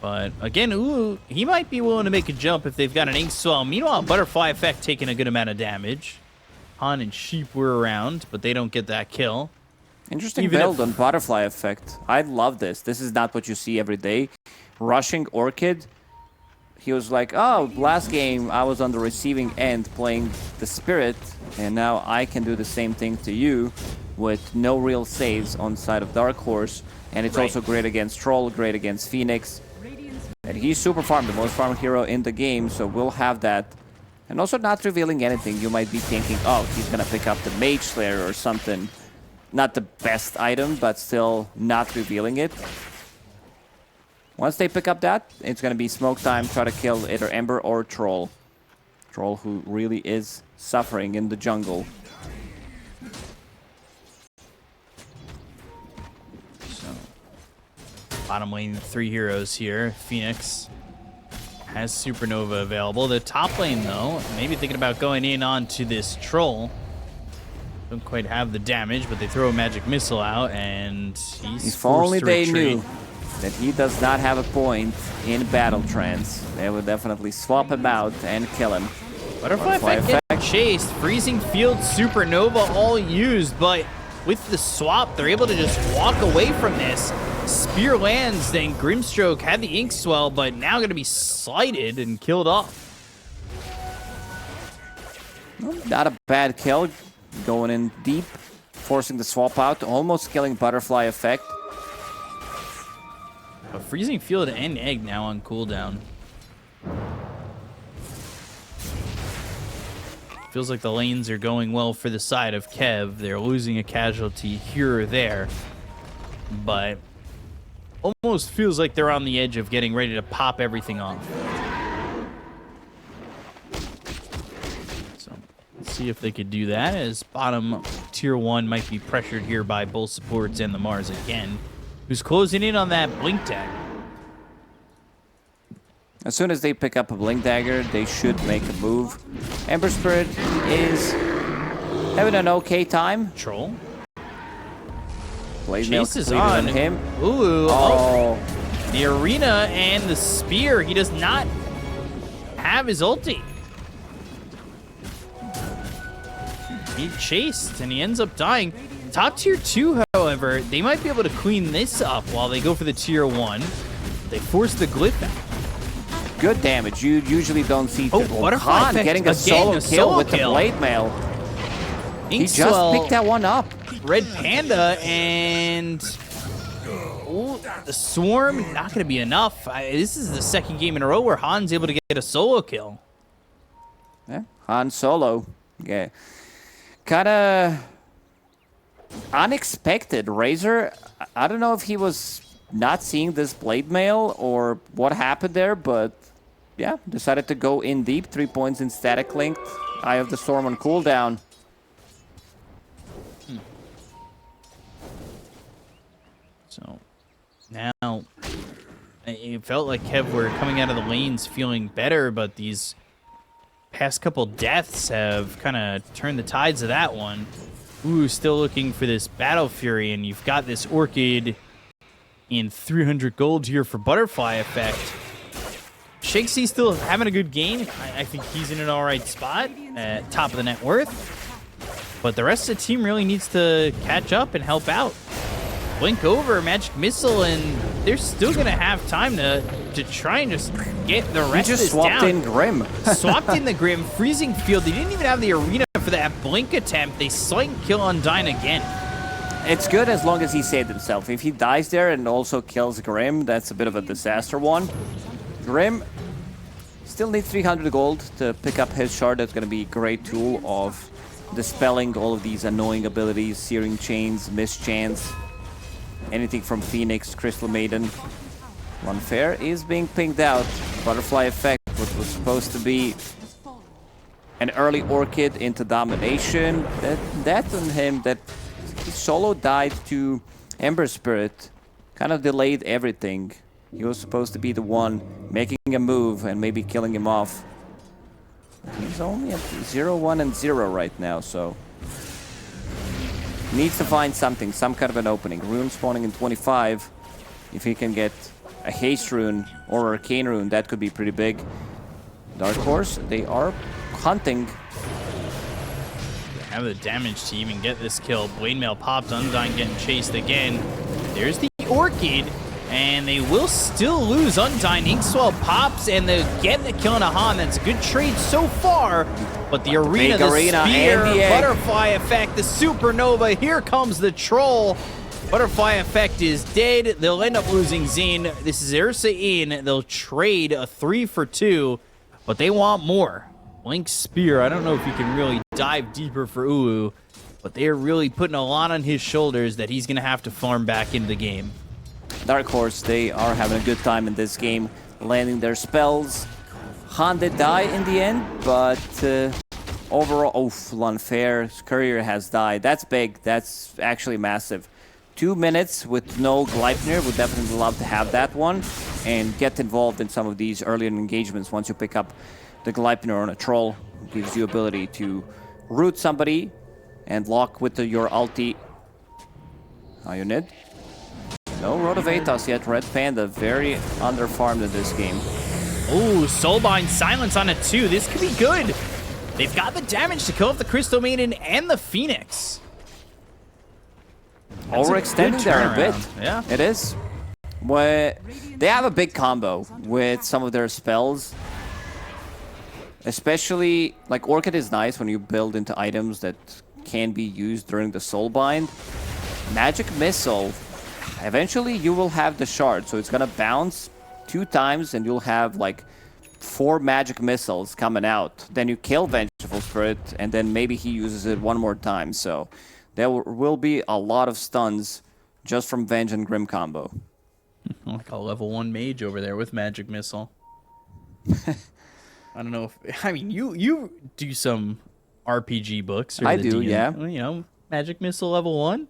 Speaker 2: But again, he might be willing to make a jump if they've got an Inkswell. Meanwhile, Butterfly Effect taking a good amount of damage. Han and Sheep were around, but they don't get that kill.
Speaker 1: Interesting build on Butterfly Effect. I love this. This is not what you see every day. Rushing Orchid. He was like, oh, last game I was on the receiving end playing the Spirit, and now I can do the same thing to you with no real saves on side of Dark Horse. And it's also great against Troll, great against Phoenix. And he's super farmed, the most farmed hero in the game, so we'll have that. And also not revealing anything. You might be thinking, oh, he's gonna pick up the Mage Slayer or something. Not the best item, but still not revealing it. Once they pick up that, it's gonna be smoke time, try to kill either Ember or Troll. Troll who really is suffering in the jungle.
Speaker 2: So, bottom lane, 3 heroes here. Phoenix has Supernova available. The top lane, though, maybe thinking about going in onto this Troll. Don't quite have the damage, but they throw a magic missile out, and he's
Speaker 1: if only they
Speaker 2: retreat.
Speaker 1: knew that he does not have a point in Battle Trance, they would definitely swap him out and kill him.
Speaker 2: Butterfly Effect getting chased. Freezing Field, Supernova all used, but with the swap, they're able to just walk away from this. Spear lands, then Grimstroke had the Inkswell, but now going to be slighted and killed off.
Speaker 1: Not a bad kill. Going in deep, forcing the swap out, almost killing Butterfly Effect.
Speaker 2: A Freezing Field and Egg now on cooldown. Feels like the lanes are going well for the side of KEV. They're losing a casualty here or there, but almost feels like they're on the edge of getting ready to pop everything off. So let's see if they could do that, as bottom tier 1 might be pressured here by both supports and the Mars again, who's closing in on that blink tag.
Speaker 1: As soon as they pick up a Blink Dagger, they should make a move. Ember Spirit is having an okay time.
Speaker 2: Troll.
Speaker 1: Blade Mail
Speaker 2: Chase is
Speaker 1: completed
Speaker 2: on
Speaker 1: him.
Speaker 2: Ooh,
Speaker 1: Oh.
Speaker 2: the arena and the spear. He does not have his ulti. He chased and he ends up dying. Top tier 2, however, they might be able to clean this up while they go for the tier 1. They force the glyph out.
Speaker 1: Good damage. You usually don't see
Speaker 2: Butterfly
Speaker 1: Khan
Speaker 2: effect
Speaker 1: getting a
Speaker 2: again,
Speaker 1: solo kill with the Blade Mail. He just picked that one up.
Speaker 2: Red Panda and ooh, the Swarm, not going to be enough. This is the second game in a row where Han's able to get a solo kill.
Speaker 1: Yeah, Han Solo. Yeah. Kind of unexpected. Razor, I don't know if he was not seeing this Blade Mail or what happened there, but yeah, decided to go in deep. 3 points in static linked. Eye of the Storm on cooldown.
Speaker 2: So now it felt like KEV were coming out of the lanes feeling better, but these past couple deaths have kind of turned the tides of that one. Ooh, still looking for this Battle Fury, and you've got this Orchid in 300 gold here for Butterfly Effect. Shakesy still having a good game. I think he's in an all right spot at top of the net worth. But the rest of the team really needs to catch up and help out. Blink over, Magic Missile, and they're still going to have time to try and just get the rest
Speaker 1: He
Speaker 2: of
Speaker 1: just
Speaker 2: this
Speaker 1: swapped
Speaker 2: down.
Speaker 1: in Grim.
Speaker 2: Swapped in the Grim. Freezing Field. They didn't even have the arena for that Blink attempt. They sight and kill Undyne again.
Speaker 1: It's good as long as he saved himself. If he dies there and also kills Grim, that's a bit of a disaster one. Grim still needs 300 gold to pick up his shard. That's going to be a great tool of dispelling all of these annoying abilities, Searing Chains, Mischance, anything from Phoenix, Crystal Maiden. Unfair is being pinged out. Butterfly Effect, what was supposed to be an early Orchid into domination. That on him, that he solo died to Ember Spirit, kind of delayed everything. He was supposed to be the one making a move and maybe killing him off. He's only at 0-1 and 0 right now, so needs to find something, some kind of an opening. Rune spawning in 25. If he can get a Haste Rune or Arcane Rune, that could be pretty big. Dark Horse, they are hunting.
Speaker 2: They have the damage to even get this kill. Blade Mail popped, Undyne getting chased again. There's the Orchid, and they will still lose Undyne. Inkswell pops, and they get the kill on a Han. That's a good trade so far. But the arena, the spear,
Speaker 1: and the
Speaker 2: Butterfly Effect, the Supernova. Here comes the Troll. Butterfly Effect is dead. They'll end up losing Zine. This is Ursa in. They'll trade a 3 for 2, but they want more. Blink Spear, I don't know if you can really dive deeper for Uu, but they're really putting a lot on his shoulders that he's going to have to farm back into the game.
Speaker 1: Dark Horse, they are having a good time in this game, landing their spells. Han did die in the end, but overall, unfair. Courier has died. That's big. That's actually massive. 2 minutes with no Gleipnir. Would definitely love to have that one and get involved in some of these earlier engagements. Once you pick up the Gleipnir on a troll, it gives you ability to root somebody and lock with your ulti. Ionid. No Road of Atos yet. Red Panda very underfarmed in this game.
Speaker 2: Ooh, Soulbind Silence on a 2. This could be good. They've got the damage to kill off the Crystal Maiden and the Phoenix.
Speaker 1: Overextending there a bit.
Speaker 2: Yeah.
Speaker 1: It is. Well, they have a big combo with some of their spells. Especially, like, Orchid is nice when you build into items that can be used during the Soulbind. Magic Missile, eventually you will have the shard, so it's gonna bounce 2 times and you'll have, like, 4 Magic Missiles coming out. Then you kill Venge Merciful Spirit, and then maybe he uses it one more time. So there will be a lot of stuns just from Venge and Grim combo.
Speaker 2: Like a level 1 mage over there with Magic Missile. I don't know if... I mean, you do some RPG books. Or
Speaker 1: I
Speaker 2: the
Speaker 1: do,
Speaker 2: DM,
Speaker 1: yeah.
Speaker 2: You know, Magic Missile level 1?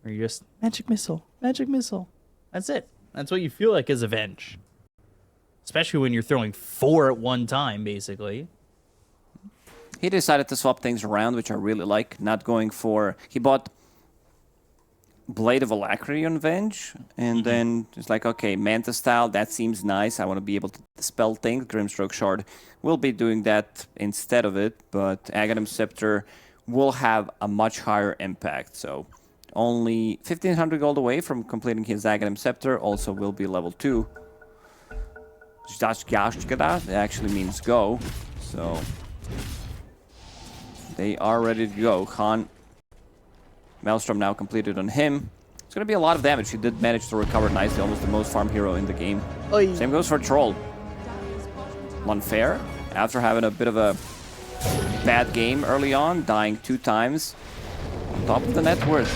Speaker 2: Or you just... Magic Missile. Magic Missile. That's it. That's what you feel like as a Venge. Especially when you're throwing 4 at one time, basically.
Speaker 1: He decided to swap things around, which I really like. Not going for... He bought Blade of Alacrity on Venge, and then it's like, okay, Manta style, that seems nice. I want to be able to dispel things. Grimstroke Shard will be doing that instead of it, but Aghanim Scepter will have a much higher impact. So only 1,500 gold away from completing his Aghanim Scepter. Also will be level 2. It actually means go. So they are ready to go. Khan Maelstrom now completed on him. It's going to be a lot of damage. He did manage to recover nicely, almost the most farm hero in the game.
Speaker 2: Oy.
Speaker 1: Same goes for Troll. Unfair, after having a bit of a bad game early on, dying 2 times. On top of the net worth.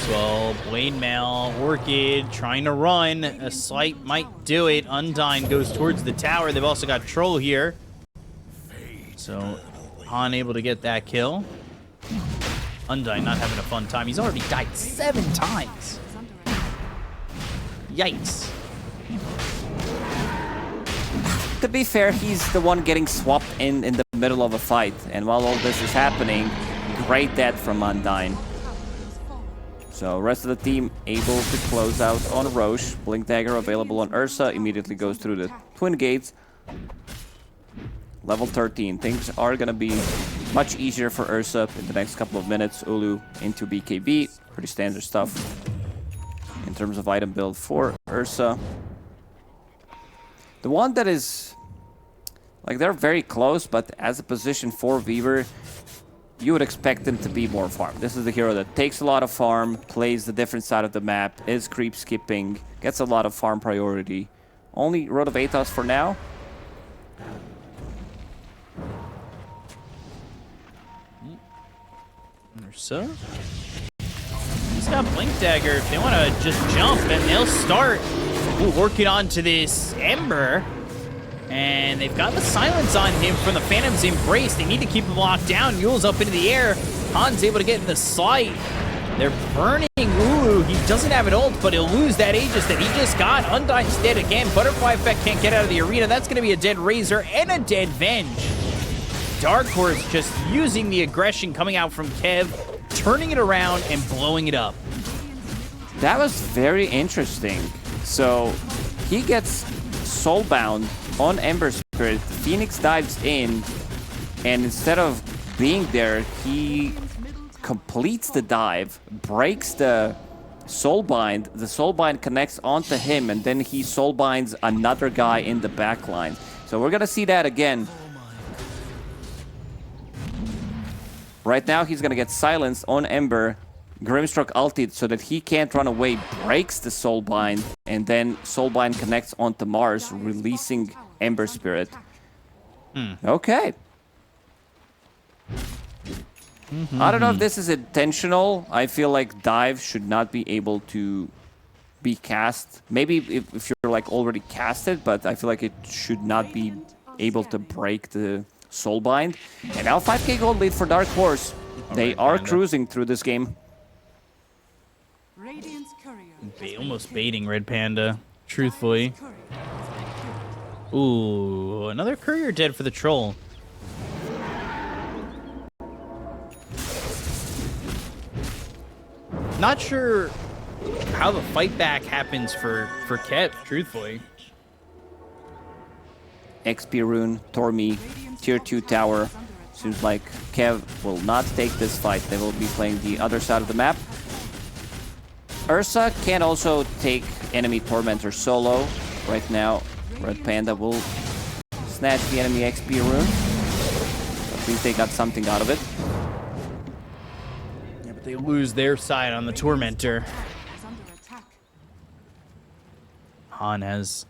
Speaker 2: So, Blade Mail, Orchid, trying to run. A slight might do it. Undyne goes towards the tower. They've also got Troll here. So, Han able to get that kill. Undyne not having a fun time. He's already died 7 times. Yikes.
Speaker 1: To be fair, he's the one getting swapped in the middle of a fight. And while all this is happening, great death from Undyne. So rest of the team able to close out on Roche. Blink Dagger available on Ursa. Immediately goes through the Twin Gates. Level 13. Things are going to be much easier for Ursa in the next couple of minutes. Ulu into BKB. Pretty standard stuff in terms of item build for Ursa. The one that is... like, they're very close, but as a position for Weaver, you would expect him to be more farm. This is the hero that takes a lot of farm, plays the different side of the map, is creep skipping, gets a lot of farm priority. Only Road of Aethos for now.
Speaker 2: So, he's got Blink Dagger. If they want to just jump, and they'll start working onto this Ember. And they've got the silence on him from the Phantom's Embrace. They need to keep him locked down. Yule's up into the air. Han's able to get in the sight. They're burning Ulu. He doesn't have an ult, but he'll lose that Aegis that he just got. Undyne's dead again. Butterfly Effect can't get out of the arena. That's going to be a dead Razor and a dead Venge. Dark Horse just using the aggression coming out from KEV, turning it around and blowing it up.
Speaker 1: That was very interesting. So he gets soulbound on Ember Spirit. Phoenix dives in, and instead of being there, he completes the dive, breaks the soulbind. The soulbind connects onto him, and then he soulbinds another guy in the backline. So we're gonna see that again. Right now, he's gonna get silenced on Ember. Grimstroke ulted so that he can't run away, breaks the soulbind, and then soulbind connects onto Mars, releasing Ember Spirit. Okay. I don't know if this is intentional. I feel like dive should not be able to be cast. Maybe if you're like already casted, but I feel like it should not be able to break the soulbind. And now 5k gold lead for Dark Horse. They are cruising through this game.
Speaker 2: Almost baiting Red Panda, truthfully. Ooh, another courier dead for the troll. Not sure how the fight back happens for KEV, truthfully.
Speaker 1: XP Rune, Tormi, Tier 2 Tower. Seems like KEV will not take this fight. They will be playing the other side of the map. Ursa can also take enemy Tormentor solo. Right now, Red Panda will snatch the enemy XP Rune. At least they got something out of it.
Speaker 2: Yeah, but they lose their side on the Tormentor. Han has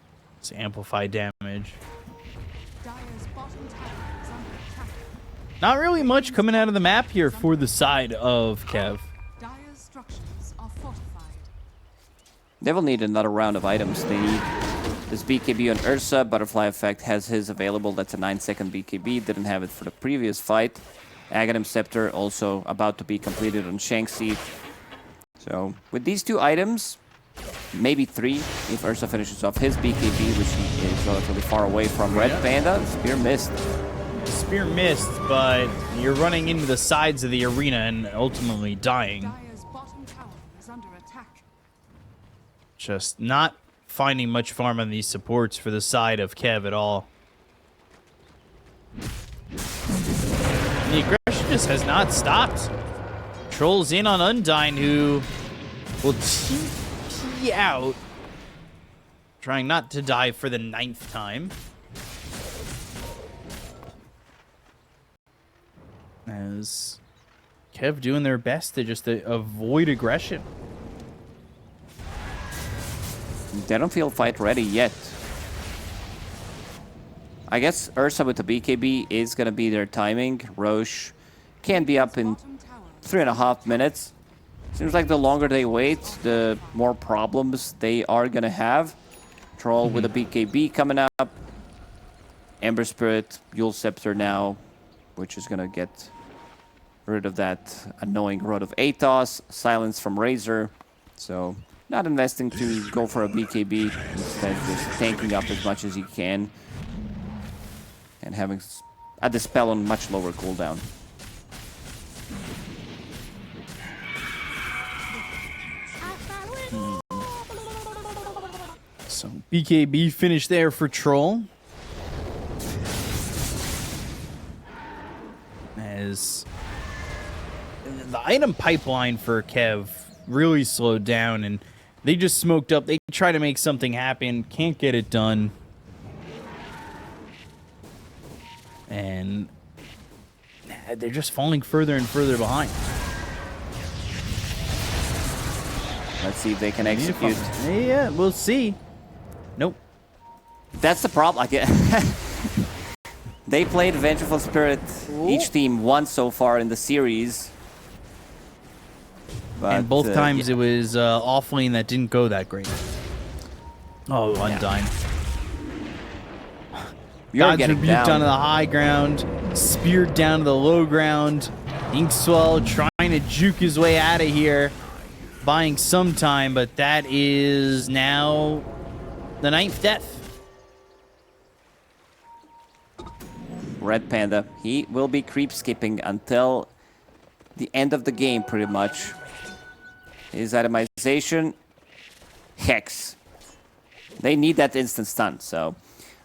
Speaker 2: amplified damage. Not really much coming out of the map here for the side of KEV.
Speaker 3: Dire's structures are fortified.
Speaker 1: They will need another round of items. They need this BKB on Ursa. Butterfly Effect has his available. That's a 9-second BKB. Didn't have it for the previous fight. Aghanim Scepter also about to be completed on Shanxi. So with these 2 items, maybe 3 if Ursa finishes off his BKB, which he is relatively far away from. Red Panda, Spear missed.
Speaker 2: Spear missed, but you're running into the sides of the arena and ultimately dying.
Speaker 3: Dire's bottom tower is under attack.
Speaker 2: Just not finding much farm on these supports for the side of KEV at all. The aggression just has not stopped. Trolls in on Undyne, who will TP out, trying not to die for the 9th time. As KEV doing their best to just avoid aggression.
Speaker 1: They don't feel fight ready yet. I guess Ursa with the BKB is going to be their timing. Roche can be up in
Speaker 3: Bottom tower
Speaker 1: 3.5 minutes. Seems like the longer they wait, the more problems they are going to have. Troll with a BKB coming up. Ember Spirit, Yule Scepter now, which is going to get rid of that annoying Rod of Atos. Silence from Razor. So not investing to go for a BKB. Instead just tanking up as much as you can. And having a Dispel on much lower cooldown.
Speaker 2: So BKB finish there for Troll. As the item pipeline for KEV really slowed down and they just smoked up. They try to make something happen, can't get it done. And they're just falling further and further behind.
Speaker 1: Let's see if they can execute.
Speaker 2: Yeah, we'll see. Nope.
Speaker 1: That's the problem. They played Vengeful Spirit, each team once so far in the series. But,
Speaker 2: And both times it was off lane that didn't go that great. Oh, Undyne.
Speaker 1: You're
Speaker 2: God's
Speaker 1: getting
Speaker 2: Rebuke down to
Speaker 1: down.
Speaker 2: the high ground, speared down to the low ground. Inkswell trying to juke his way out of here, buying some time, but that is now the 9th death.
Speaker 1: Red Panda, he will be creep skipping until the end of the game, pretty much. His itemization, Hex. They need that instant stun, so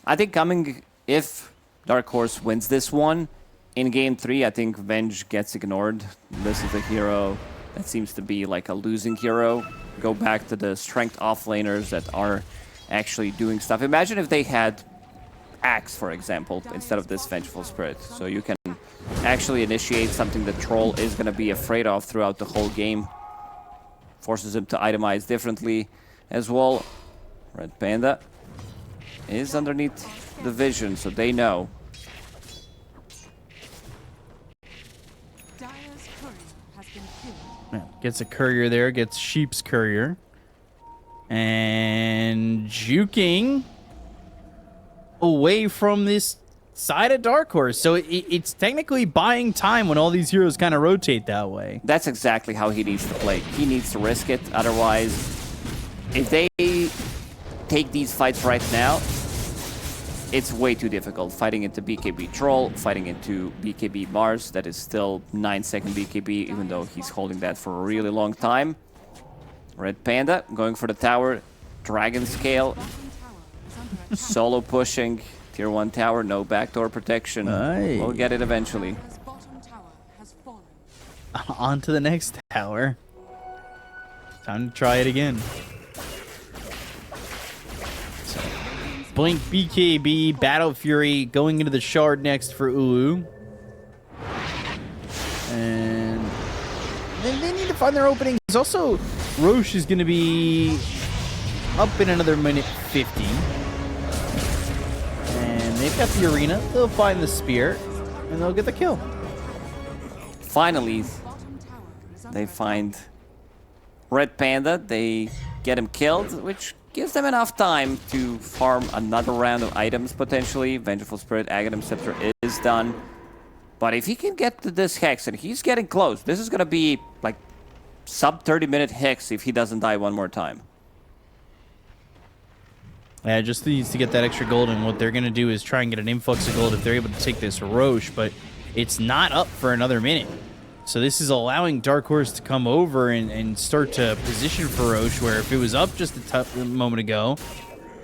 Speaker 1: I think coming, if Dark Horse wins this one, in game 3, I think Venge gets ignored. This is a hero that seems to be like a losing hero. Go back to the strength offlaners that are actually doing stuff. Imagine if they had Axe, for example, instead of this Vengeful Spirit. So you can actually initiate something that Troll is going to be afraid of throughout the whole game. Forces him to itemize differently as well. Red Panda is underneath the vision, so they know.
Speaker 3: Dire's courier has been killed.
Speaker 2: Yeah, gets a courier there, gets Sheep's courier. And juking away from this side of Dark Horse. So it's technically buying time when all these heroes kind of rotate that way.
Speaker 1: That's exactly how he needs to play. He needs to risk it, otherwise, if they take these fights right now, it's way too difficult. Fighting into BKB Troll, fighting into BKB Mars, that is still 9-second BKB, even though he's holding that for a really long time. Red Panda going for the tower, Dragon Scale,
Speaker 3: Bottom tower is under attack.
Speaker 1: solo pushing, tier 1 tower, no backdoor protection.
Speaker 2: Aye.
Speaker 1: We'll get it eventually.
Speaker 3: Dire's bottom tower has fallen.
Speaker 2: On to the next tower. Time to try it again. So, Blink BKB, Battle Fury going into the Shard next for Ulu. And they need to find their openings. Also, Roche is going to be up in another minute 50. And they've got the arena. They'll find the spear, and they'll get the kill.
Speaker 1: finally,
Speaker 3: Bottom tower is under
Speaker 1: they
Speaker 3: attack.
Speaker 1: find Red Panda. They get him killed, which gives them enough time to farm another round of items, potentially. Vengeful Spirit, Aghanim Scepter is done. But if he can get to this Hex, and he's getting close, this is going to be like sub 30-minute Hex if he doesn't die one more time.
Speaker 2: Yeah, just needs to get that extra gold, and what they're going to do is try and get an influx of gold if they're able to take this Roche, but it's not up for another minute. So this is allowing Dark Horse to come over and start to position for Roche, where if it was up just a moment ago,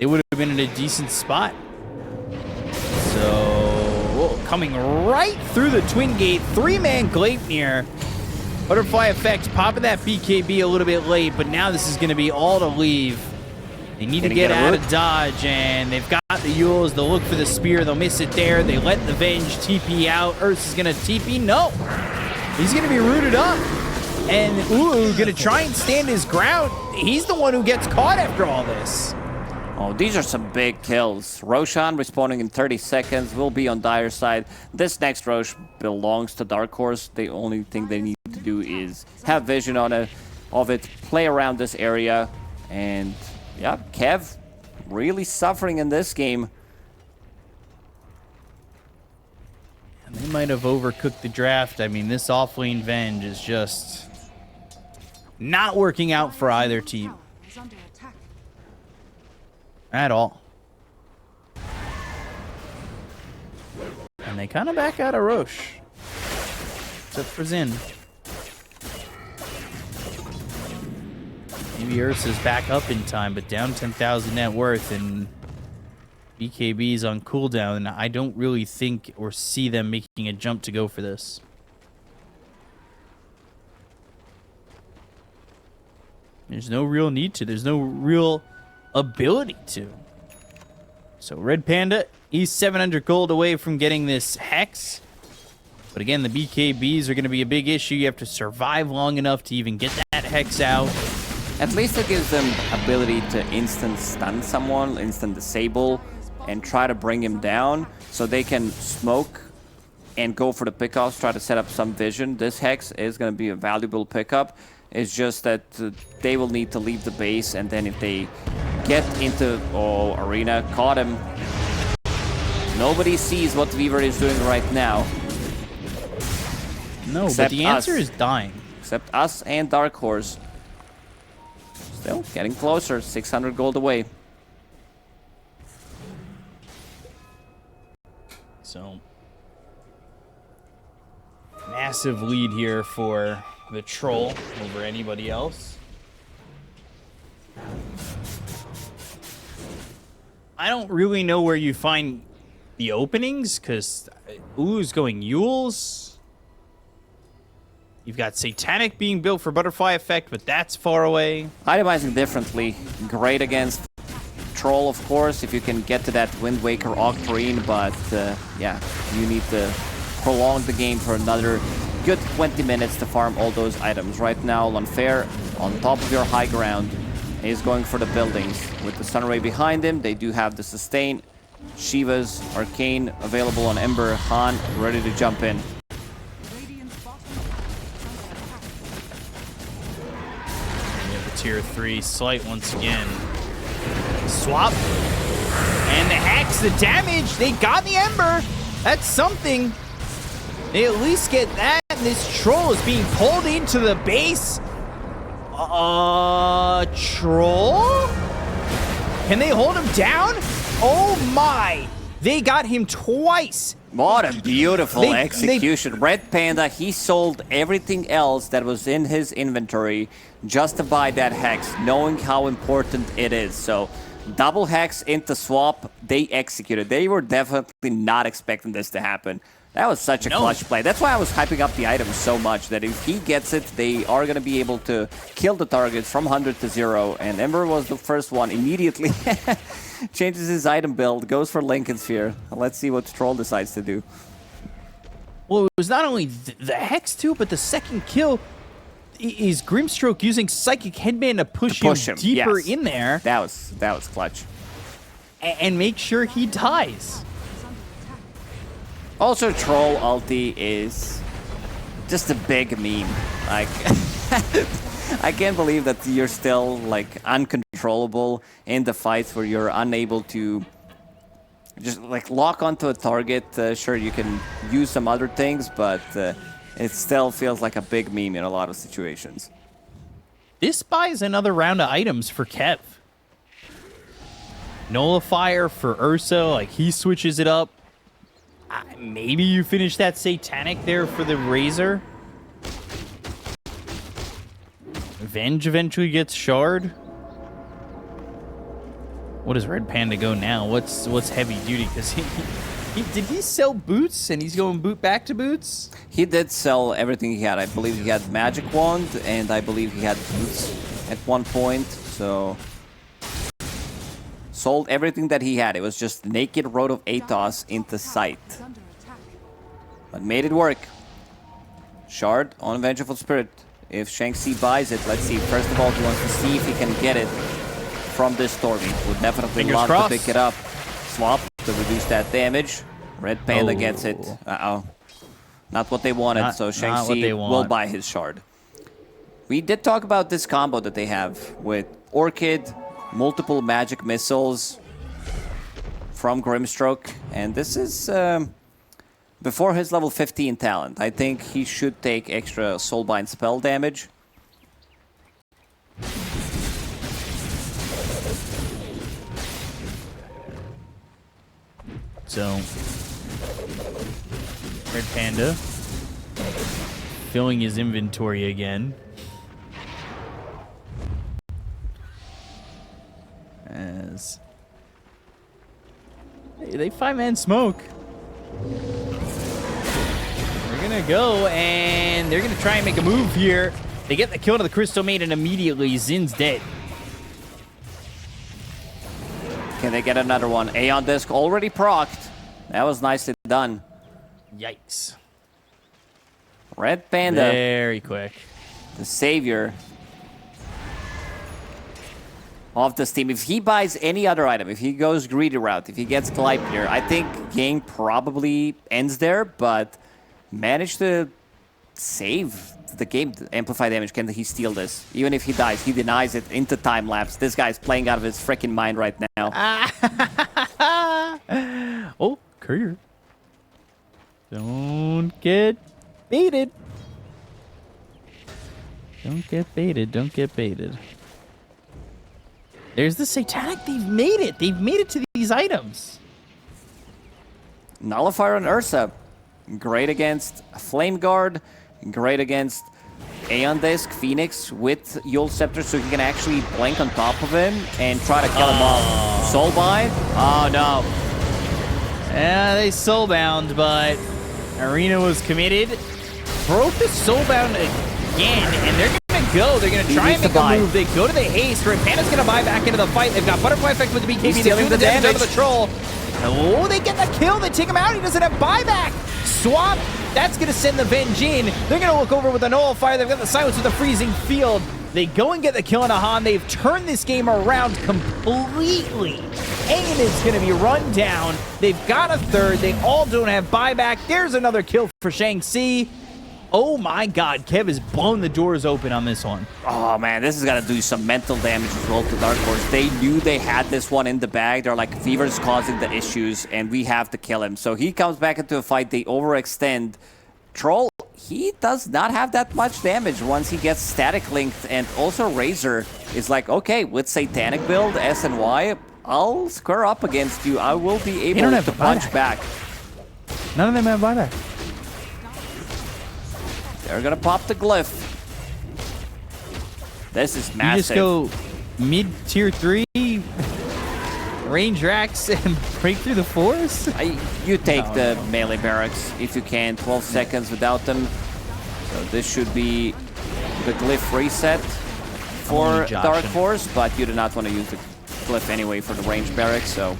Speaker 2: it would have been in a decent spot. So, coming right through the Twin Gate, 3-man Gleipnir. Butterfly Effect, popping that BKB a little bit late, but now this is going to be all to leave. They need to get out of dodge, and they've got the Yules. They'll look for the spear. They'll miss it there. They let the Venge TP out. Earth is going to TP. No. He's going to be rooted up. And Ulu going to try and stand his ground. He's the one who gets caught after all this.
Speaker 1: Oh, these are some big kills. Roshan respawning in 30 seconds will be on Dire side. This next Roche belongs to Dark Horse. The only thing they need to do is have vision on it, play around this area, and yeah, KEV really suffering in this game.
Speaker 2: And they might have overcooked the draft. I mean, this offlane Venge is just not working out for either team
Speaker 3: Tower is under attack.
Speaker 2: at all. And they kind of back out of Roche. Except for Zin. Maybe Ursa's back up in time, but down 10,000 net worth, and BKB's on cooldown, and I don't really think or see them making a jump to go for this. There's no real need to. There's no real ability to. So Red Panda, he's 700 gold away from getting this Hex. But again, the BKBs are going to be a big issue. You have to survive long enough to even get that Hex out.
Speaker 1: At least it gives them ability to instant stun someone, instant disable, and try to bring him down so they can smoke and go for the pickoffs, try to set up some vision. This Hex is going to be a valuable pickup. It's just that they will need to leave the base, and then if they get into arena, caught him. Nobody sees what Weaver is doing right now.
Speaker 2: No,
Speaker 1: Except
Speaker 2: but the answer
Speaker 1: us.
Speaker 2: is dying.
Speaker 1: Except us and Dark Horse. Still getting closer, 600 gold away.
Speaker 2: So, massive lead here for the Troll over anybody else. I don't really know where you find the openings, because Ulu's going Yules. You've got Satanic being built for Butterfly Effect, but that's far away.
Speaker 1: Itemizing differently. Great against Troll, of course, if you can get to that Wind Waker Octarine, but yeah, you need to prolong the game for another good 20 minutes to farm all those items. Right now, Lanfair, on top of your high ground, is going for the buildings. With the Sunray behind him, they do have the Sustain. Shiva's Arcane available on Ember. Han ready to jump in.
Speaker 3: Radiant's bottom tower is under attack.
Speaker 2: We have the tier 3 slight once again. Swap. And the Hex, the damage. They got the Ember. That's something. They at least get that. And this Troll is being pulled into the base. Troll? Can they hold him down? Oh my. They got him twice.
Speaker 1: What a beautiful
Speaker 2: They-
Speaker 1: execution. Red Panda, he sold everything else that was in his inventory just to buy that Hex, knowing how important it is. So, double Hex into swap, they executed. They were definitely not expecting this to happen. That was such a clutch play. That's why I was hyping up the items so much, that if he gets it, they are going to be able to kill the targets from 100 to 0. And Ember was the first one immediately. Changes his item build, goes for Lincoln Sphere. Let's see what Troll decides to do.
Speaker 2: Well, it was not only the Hex too, but the second kill is Grimstroke using Psychic Headband to push him deeper
Speaker 1: yes.
Speaker 2: in there
Speaker 1: That was clutch.
Speaker 2: and make sure he dies.
Speaker 1: Also, Troll ulti is just a big meme. Like, I can't believe that you're still like uncontrollable in the fights where you're unable to just like lock onto a target. Sure, you can use some other things, but it still feels like a big meme in a lot of situations.
Speaker 2: This buys another round of items for KEV. Nullifier for Ursa, like he switches it up. Maybe you finish that Satanic there for the Razor. Venge eventually gets Shard. What does Red Panda go now? What's heavy duty? Because did he sell boots and he's going boot back to boots?
Speaker 1: He did sell everything he had. I believe he had Magic Wand, and I believe he had boots at one point. So sold everything that he had. It was just naked Road of Atos into sight. But made it work. Shard on Vengeful Spirit. If Shanxi buys it, let's see. First of all, he wants to see if he can get it from this Stormy. Would definitely
Speaker 2: Fingers
Speaker 1: love
Speaker 2: crossed.
Speaker 1: to pick it up. Swap to reduce that damage. Red Panda gets it. Uh-oh. Not what they wanted, so Shanxi will buy his Shard. We did talk about this combo that they have with Orchid, multiple magic missiles from Grimstroke, and this is before his level 15 talent. I think he should take extra Soulbind spell damage.
Speaker 2: So, Red Panda filling his inventory again. As they 5-man smoke. They're gonna go and they're gonna try and make a move here. They get the kill to the Crystal Maiden immediately. Zin's dead.
Speaker 1: Can they get another one? Aeon Disc already procced. That was nicely done.
Speaker 2: Yikes.
Speaker 1: Red Panda,
Speaker 2: Very quick.
Speaker 1: the savior of this team. If he buys any other item, if he goes greedy route, if he gets Gleipnir, I think game probably ends there, but managed to save the game. Amplify damage. Can he steal this? Even if he dies, he denies it into time lapse. This guy's playing out of his freaking mind right now.
Speaker 2: Oh, Courier. Don't get baited. Don't get baited. Don't get baited. There's the Satanic. They've made it. They've made it to these items.
Speaker 1: Nullifier on Ursa. Great against Flame Guard. Great against Aeon Disc, Phoenix with Yule Scepter, so he can actually blink on top of him and try to kill him off. Soulbind? Oh no.
Speaker 2: Yeah, they soulbound, but Arena was committed. Broke the soulbound again, and they're gonna go. They're gonna try and make a move. They go to the haste. Red Panda's gonna buy back into the fight. They've got Butterfly Effect with the BKB. They're doing the damage out of the troll. Oh, they get the kill. They take him out. He doesn't have buyback. Swap. That's going to send the Venge in. They're going to look over with the Nullifier. They've got the Silence with the Freezing Field. They go and get the kill on Ahan. They've turned this game around completely. Aeon is going to be run down. They've got a third. They all don't have buyback. There's another kill for Shanxi. Oh my god, KEV has blown the doors open on this one.
Speaker 1: Oh man, this is gonna do some mental damage as well to Dark Horse. They knew they had this one in the bag. They're like, Fever's causing the issues and we have to kill him. So he comes back into a fight, they overextend. Troll, he does not have that much damage once he gets static linked, and also Razor is like, okay, with Satanic build, S and Y, I'll square up against you. I will be able to punch back.
Speaker 2: None of them have buyback.
Speaker 1: They're gonna pop the glyph. This is massive.
Speaker 2: You just go mid-tier 3, range racks, and break through the forest?
Speaker 1: You take the melee barracks if you can. 12 seconds without them. So this should be the glyph reset for Dark Horse, but you do not want to use the glyph anyway for the range barracks, so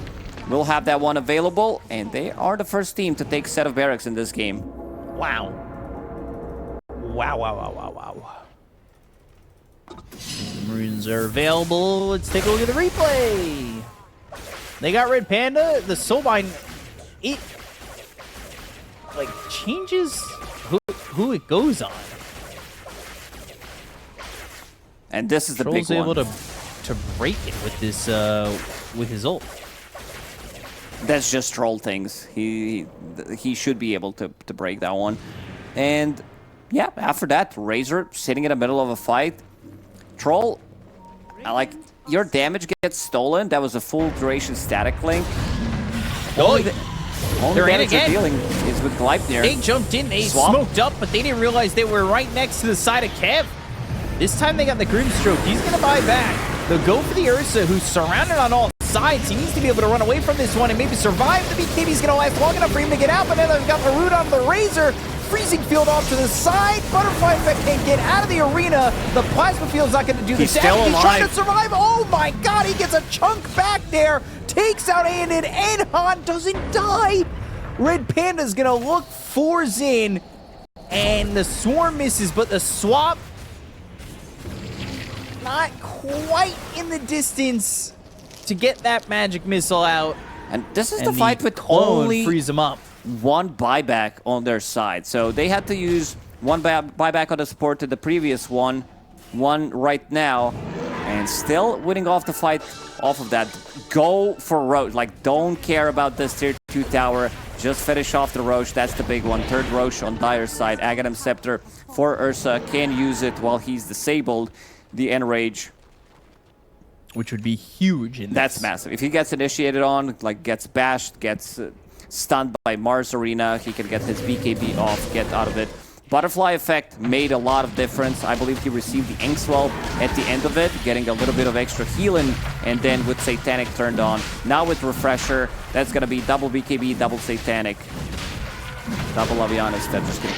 Speaker 1: we'll have that one available, and they are the first team to take set of barracks in this game.
Speaker 2: Wow. Wow. Maroons are available. Let's take a look at the replay. They got Red Panda. The Soulbind, it like changes who it goes on.
Speaker 1: And this is the
Speaker 2: Troll's
Speaker 1: big one.
Speaker 2: able to break it with this with his ult.
Speaker 1: That's just Troll things. He should be able to break that one. And yeah, after that, Razor sitting in the middle of a fight. Troll, like, your damage gets stolen. That was a full duration static link.
Speaker 2: Oh,
Speaker 1: Only
Speaker 2: they're in
Speaker 1: damage you're
Speaker 2: again.
Speaker 1: dealing is with Gleipnir.
Speaker 2: They jumped in, they
Speaker 1: Swap.
Speaker 2: smoked up, but they didn't realize they were right next to the side of KEV. This time they got the Grimstroke. He's going to buy back. They'll go for the Ursa, who's surrounded on all sides. He needs to be able to run away from this one and maybe survive. The BKB's going to last long enough for him to get out, but now they've got the root on the Razor. Freezing field off to the side. Butterfly Effect can't get out of the arena. The Plasma Field's not going to do the
Speaker 1: He's still
Speaker 2: damage. He's trying
Speaker 1: alive.
Speaker 2: to survive. Oh my god, he gets a chunk back there. Takes out Andon, and Han doesn't die. Red Panda's going to look for Xin, and the Swarm misses, but the swap not quite in the distance to get that magic missile out.
Speaker 1: And this is
Speaker 2: And
Speaker 1: the fight with
Speaker 2: clone
Speaker 1: only
Speaker 2: frees him up.
Speaker 1: one buyback on their side. So they had to use one buyback on the support to the previous one right now, and still winning off the fight off of that. Go for Roche. Like, don't care about this tier 2 tower. Just finish off the Roche. That's the big one. Third Roche on Dire's side. Aghanim Scepter for Ursa. Can use it while he's disabled. The Enrage.
Speaker 2: Which would be huge in
Speaker 1: That's
Speaker 2: this.
Speaker 1: massive. If he gets initiated on, like, gets bashed, gets stunned by Mars Arena, he can get his BKB off, get out of it. Butterfly Effect made a lot of difference. I believe he received the Ink Swell at the end of it, getting a little bit of extra healing, and then with Satanic turned on. Now with Refresher, that's going to be double BKB, double Satanic. Double Avianis, just kidding.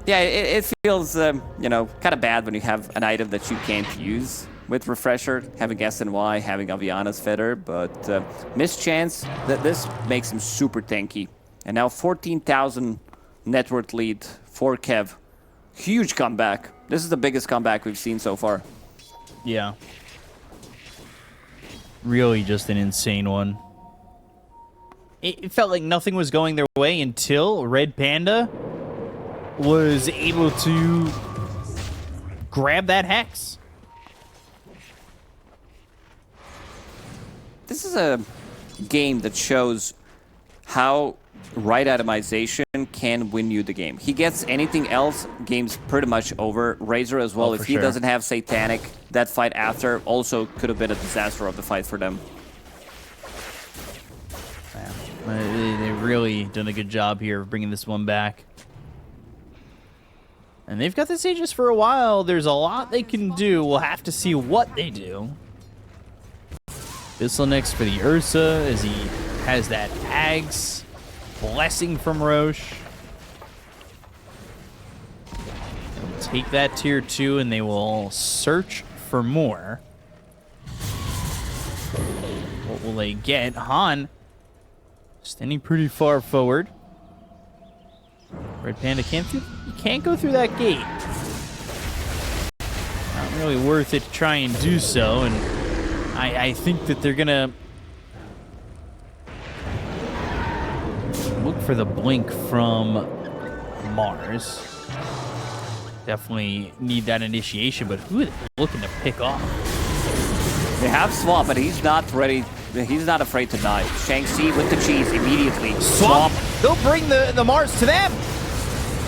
Speaker 1: Yeah, it feels, you know, kind of bad when you have an item that you can't use with Refresher, having SNY, having Aviana's Feather, but mischance that this makes him super tanky. And now 14,000 net worth lead for KEV. Huge comeback. This is the biggest comeback we've seen so far.
Speaker 2: Yeah. Really just an insane one. It felt like nothing was going their way until Red Panda was able to grab that Hex.
Speaker 1: This is a game that shows how right itemization can win you the game. He gets anything else, game's pretty much over. Razor as well,
Speaker 2: Oh,
Speaker 1: if
Speaker 2: for
Speaker 1: he
Speaker 2: sure.
Speaker 1: doesn't have Satanic, that fight after also could have been a disaster of the fight for them.
Speaker 2: They've really done a good job here of bringing this one back. And they've got this Aegis for a while. There's a lot they can do. We'll have to see what they do. Bissell next for the Ursa as he has that Ags blessing from Roche. They'll take that tier 2 and they will search for more. What will they get? Han standing pretty far forward. Red Panda can't go through that gate. Not really worth it to try and do so, and I think that they're gonna look for the blink from Mars. Definitely need that initiation, but who are they looking to pick off?
Speaker 1: They have Swap, but he's not ready. He's not afraid to die. Shang-Chi with the cheese immediately.
Speaker 2: Swap. They'll bring the Mars to them.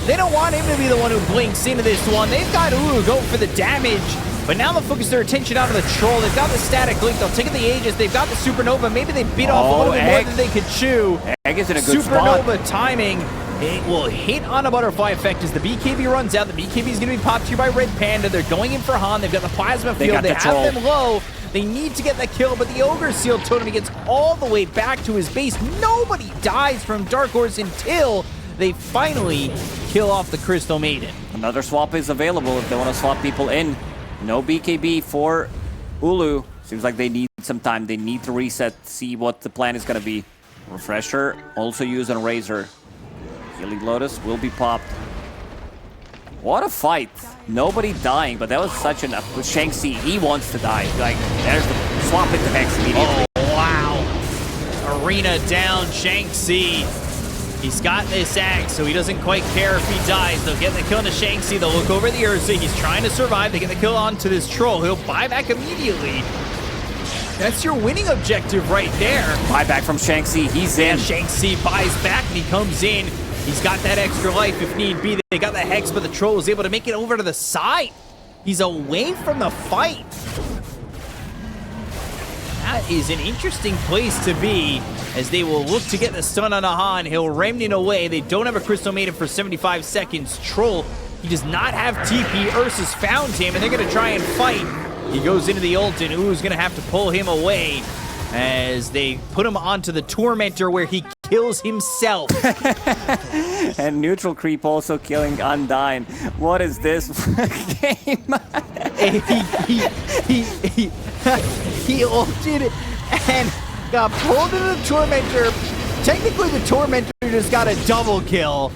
Speaker 2: They don't want him to be the one who blinks into this one. They've got Ulu go for the damage, but now they'll focus their attention onto the Troll. They've got the Static Link. They'll take the Aegis. They've got the Supernova. Maybe they bit off a little bit more than they could chew.
Speaker 1: Egg is in a good
Speaker 2: Supernova
Speaker 1: spot.
Speaker 2: timing. It will hit on a Butterfly Effect as the BKB runs out. The BKB is going to be popped here by Red Panda. They're going in for Han. They've got the Plasma
Speaker 1: They
Speaker 2: Field.
Speaker 1: got
Speaker 2: They
Speaker 1: the
Speaker 2: have
Speaker 1: Troll.
Speaker 2: them low. They need to get that kill, but the Ogre Seal Totem gets all the way back to his base. Nobody dies from Dark Horse until they finally kill off the Crystal Maiden.
Speaker 1: Another swap is available if they want to swap people in. No BKB for Ulu. Seems like they need some time. They need to reset, see what the plan is going to be. Refresher also used on Razor. Healing Lotus will be popped. What a fight. Nobody dying, but that was such an... Shang-Chi, he wants to die. Like, there's the swap into Hex immediately.
Speaker 2: Oh, wow. Arena down, Shang-Chi. He's got this axe, so he doesn't quite care if he dies. They'll get the kill onto Shanxi. They'll look over the Ursa. He's trying to survive. They get the kill onto this troll. He'll buy back immediately. That's your winning objective right there.
Speaker 1: Buyback from Shanxi. He's in.
Speaker 2: And Shanxi buys back, and he comes in. He's got that extra life if need be. They got the Hex, but the troll was able to make it over to the side. He's away from the fight. That is an interesting place to be, as they will look to get the stun on Ahan. He'll remnant away. They don't have a Crystal Maiden for 75 seconds. Troll, he does not have TP. Ursus found him, and they're going to try and fight. He goes into the ult, and Oo's going to have to pull him away as they put him onto the Tormentor, where he kills himself.
Speaker 1: And neutral creep also killing Undyne. What is this game?
Speaker 2: He ulted and got pulled into the Tormentor. Technically, the Tormentor just got a double kill.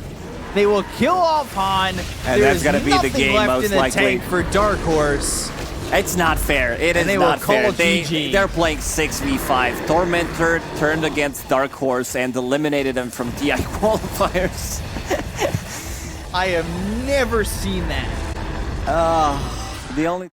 Speaker 2: They will kill off Han.
Speaker 1: And that's gonna be the game,
Speaker 2: left
Speaker 1: most
Speaker 2: in the
Speaker 1: likely.
Speaker 2: tank for Dark Horse.
Speaker 1: It's not fair. It is
Speaker 2: they
Speaker 1: not
Speaker 2: will call
Speaker 1: fair.
Speaker 2: GG.
Speaker 1: They're playing 6v5. Tormentor turned against Dark Horse and eliminated them from TI qualifiers.
Speaker 2: I have never seen that.
Speaker 1: The only